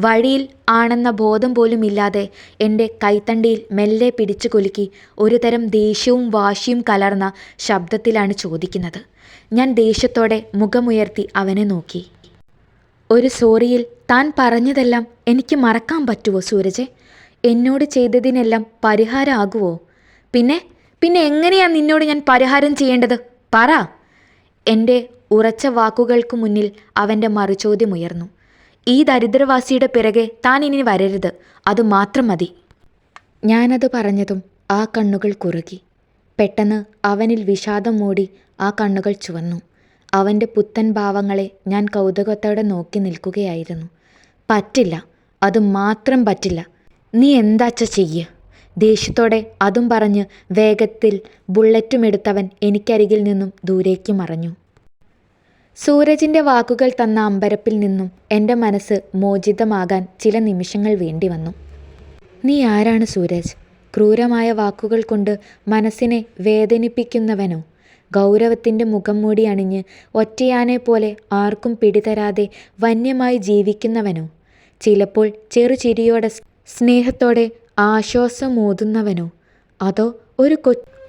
വഴിയിൽ ആണെന്ന ബോധം പോലുമില്ലാതെ എൻ്റെ കൈത്തണ്ടിയിൽ മെല്ലെ പിടിച്ചു കുലുക്കി ഒരുതരം ദേഷ്യവും വാശിയും കലർന്ന ശബ്ദത്തിലാണ് ചോദിക്കുന്നത്. ഞാൻ ദേഷ്യത്തോടെ മുഖമുയർത്തി അവനെ നോക്കി. ഒരു സോറിയിൽ താൻ പറഞ്ഞതെല്ലാം എനിക്ക് മറക്കാൻ പറ്റുമോ സൂരജെ? എന്നോട് ചെയ്തതിനെല്ലാം പരിഹാരമാകുമോ? പിന്നെ എങ്ങനെയാ നിന്നോട് ഞാൻ പരിഹാരം ചെയ്യേണ്ടത്? പറ. എൻ്റെ ഉറച്ച വാക്കുകൾക്ക് മുന്നിൽ അവൻ്റെ മറുചോദ്യമുയർന്നു. ഈ ദരിദ്രവാസിയുടെ പിറകെ താൻ ഇനി വരരുത്, അതുമാത്രം മതി. ഞാനത് പറഞ്ഞതും ആ കണ്ണുകൾ കുറുകി. പെട്ടെന്ന് അവനിൽ വിഷാദം മൂടി ആ കണ്ണുകൾ ചുവന്നു. അവൻ്റെ പുത്തൻ ഭാവങ്ങളെ ഞാൻ കൗതുകത്തോടെ നോക്കി നിൽക്കുകയായിരുന്നു. പറ്റില്ല, അതുമാത്രം പറ്റില്ല. നീ എന്താച്ച ചെയ്യ്? ദേഷ്യത്തോടെ അതും പറഞ്ഞ് വേഗത്തിൽ ബുള്ളറ്റുമെടുത്തവൻ എനിക്കരികിൽ നിന്നും ദൂരേക്ക് മറഞ്ഞു. സൂരജിൻ്റെ വാക്കുകൾ തന്ന അമ്പരപ്പിൽ നിന്നും എൻ്റെ മനസ്സ് മോചിതമാകാൻ ചില നിമിഷങ്ങൾ വേണ്ടി വന്നു. നീ ആരാണ് സൂരജ്? ക്രൂരമായ വാക്കുകൾ കൊണ്ട് മനസ്സിനെ വേദനിപ്പിക്കുന്നവനോ? ഗൗരവത്തിൻ്റെ മുഖം മൂടി അണിഞ്ഞ് ഒറ്റയാനെ പോലെ ആർക്കും പിടിതരാതെ വന്യമായി ജീവിക്കുന്നവനോ? ചിലപ്പോൾ ചെറുചിരിയോടെ സ്നേഹത്തോടെ ആശ്വാസമോതുന്നവനോ? അതോ ഒരു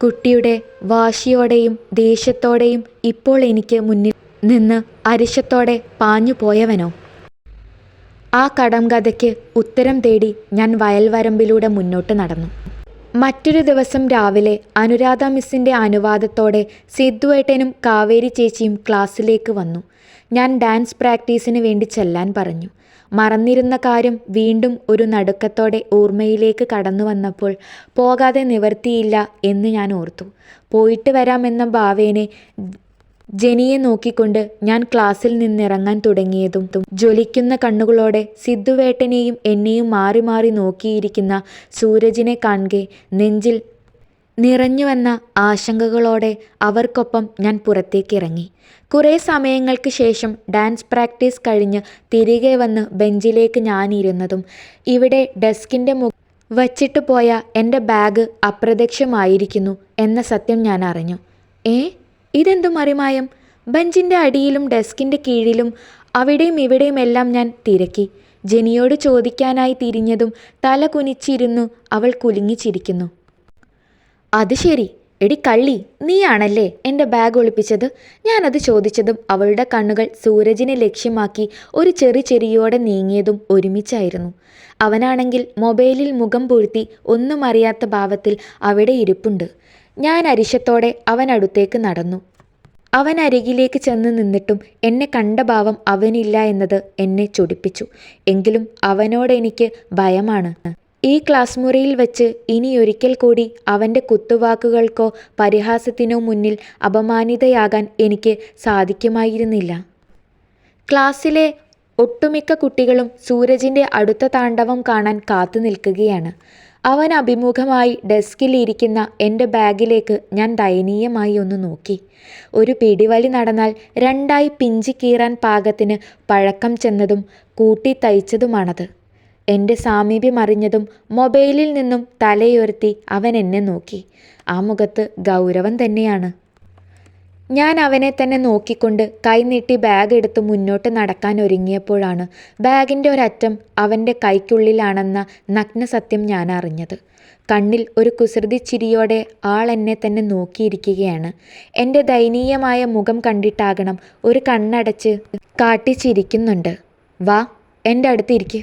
കുട്ടിയുടെ വാശിയോടെയും ദേഷ്യത്തോടെയും ഇപ്പോൾ എനിക്ക് മുന്നിൽ നിന്ന് അരിശത്തോടെ പാഞ്ഞു പോയവനോ? ആ കടംകഥയ്ക്ക് ഉത്തരം തേടി ഞാൻ വയൽവരമ്പിലൂടെ മുന്നോട്ട് നടന്നു. മറ്റൊരു ദിവസം രാവിലെ അനുരാധ മിസ്സിൻ്റെ അനുവാദത്തോടെ സിദ്ധുവേട്ടനും കാവേരി ചേച്ചിയും ക്ലാസ്സിലേക്ക് വന്നു. ഞാൻ ഡാൻസ് പ്രാക്ടീസിന് വേണ്ടി ചെല്ലാൻ പറഞ്ഞു. മറന്നിരുന്ന കാര്യം വീണ്ടും ഒരു നടുക്കത്തോടെ ഓർമ്മയിലേക്ക് കടന്നു വന്നപ്പോൾ പോകാതെ നിവർത്തിയില്ല എന്ന് ഞാൻ ഓർത്തു. പോയിട്ട് വരാമെന്ന ഭാവേനെ ജെനിയെ നോക്കിക്കൊണ്ട് ഞാൻ ക്ലാസ്സിൽ നിന്നിറങ്ങാൻ തുടങ്ങിയതും ജ്വലിക്കുന്ന കണ്ണുകളോടെ സിദ്ധുവേട്ടനെയും എന്നെയും മാറി മാറി നോക്കിയിരിക്കുന്ന സൂരജിനെ കാണെ നെഞ്ചിൽ നിറഞ്ഞുവന്ന ആശങ്കകളോടെ അവർക്കൊപ്പം ഞാൻ പുറത്തേക്കിറങ്ങി. കുറേ സമയങ്ങൾക്ക് ശേഷം ഡാൻസ് പ്രാക്ടീസ് കഴിഞ്ഞ് തിരികെ വന്ന് ബെഞ്ചിലേക്ക് ഞാനിരുന്നതും ഇവിടെ ഡെസ്കിൻ്റെ വച്ചിട്ട് പോയ എൻ്റെ ബാഗ് അപ്രത്യക്ഷമായിരിക്കുന്നു എന്ന സത്യം ഞാൻ അറിഞ്ഞു. ഇതെന്തു മറിമായം? ബെഞ്ചിൻ്റെ അടിയിലും ഡെസ്കിൻ്റെ കീഴിലും അവിടെയും ഇവിടെയുമെല്ലാം ഞാൻ തിരക്കി. ജെനിയോട് ചോദിക്കാനായി തിരിഞ്ഞതും തല കുനിച്ചിരുന്നു അവൾ കുലുങ്ങിച്ചിരിക്കുന്നു. അത് ശരി, എടി കള്ളി, നീയാണല്ലേ എൻ്റെ ബാഗ് ഒളിപ്പിച്ചത്? ഞാനത് ചോദിച്ചതും അവളുടെ കണ്ണുകൾ സൂരജിനെ ലക്ഷ്യമാക്കി ഒരു ചെറിയോടെ നീങ്ങിയതും ഒരുമിച്ചായിരുന്നു. അവനാണെങ്കിൽ മൊബൈലിൽ മുഖം പൂഴ്ത്തി ഒന്നും അറിയാത്ത ഭാവത്തിൽ അവിടെ ഇരിപ്പുണ്ട്. ഞാൻ അരിശത്തോടെ അവനടുത്തേക്ക് നടന്നു. അവൻ അരികിലേക്ക് ചെന്ന് നിന്നിട്ടും എന്നെ കണ്ട ഭാവം അവനില്ല എന്നത് എന്നെ ചൊടിപ്പിച്ചു. എങ്കിലും അവനോടെനിക്ക് ഭയമാണ്. ഈ ക്ലാസ് മുറിയിൽ വെച്ച് ഇനിയൊരിക്കൽ കൂടി അവൻ്റെ കുത്തുവാക്കുകൾക്കോ പരിഹാസത്തിനോ മുന്നിൽ അപമാനിതയാകാൻ എനിക്ക് സാധിക്കുമായിരുന്നില്ല. ക്ലാസ്സിലെ ഒട്ടുമിക്ക കുട്ടികളും സൂരജിൻ്റെ അടുത്ത താണ്ഡവം കാണാൻ കാത്തു നിൽക്കുകയാണ്. അവൻ അഭിമുഖമായി ഡെസ്കിൽ ഇരിക്കുന്ന എൻ്റെ ബാഗിലേക്ക് ഞാൻ ദയനീയമായി ഒന്ന് നോക്കി. ഒരു പിടിവലി നടന്നാൽ രണ്ടായി പിഞ്ചി കീറാൻ പാകത്തിന് പഴക്കം ചെന്നതും കൂട്ടി തയ്ച്ചതുമാണത്. എൻ്റെ സാമീപ്യം അറിഞ്ഞതും മൊബൈലിൽ നിന്നും തലയുയർത്തി അവൻ എന്നെ നോക്കി. ആ മുഖത്ത് ഗൗരവം തന്നെയാണ്. ഞാൻ അവനെ തന്നെ നോക്കിക്കൊണ്ട് കൈനീട്ടി ബാഗ് എടുത്ത് മുന്നോട്ട് നടക്കാൻ ഒരുങ്ങിയപ്പോഴാണ് ബാഗിൻ്റെ ഒരറ്റം അവൻ്റെ കൈക്കുള്ളിലാണെന്ന നഗ്നസത്യം ഞാൻ അറിഞ്ഞത്. കണ്ണിൽ ഒരു കുസൃതി ചിരിയോടെ ആൾ എന്നെ തന്നെ നോക്കിയിരിക്കുകയാണ്. എൻ്റെ ദയനീയമായ മുഖം കണ്ടിട്ടാകണം ഒരു കണ്ണടച്ച് കാട്ടിച്ചിരിക്കുന്നുണ്ട്. വാ, എൻ്റെ അടുത്ത് ഇരിക്ക്.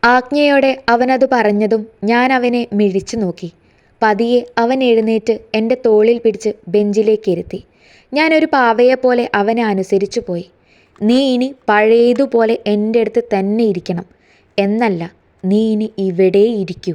ആജ്ഞയോടെ അവനത് പറഞ്ഞതും ഞാൻ അവനെ മിഴിച്ചു നോക്കി. പതിയെ അവൻ എഴുന്നേറ്റ് എൻ്റെ തോളിൽ പിടിച്ച് ബെഞ്ചിലേക്ക് ഇരുത്തി. ഞാനൊരു പാവയെപ്പോലെ അവനെ അനുസരിച്ചു പോയി. നീ ഇനി പഴയതുപോലെ എൻ്റെ അടുത്ത് തന്നെ ഇരിക്കണം എന്നല്ല, നീ ഇനി ഇവിടെ ഇരിക്കൂ.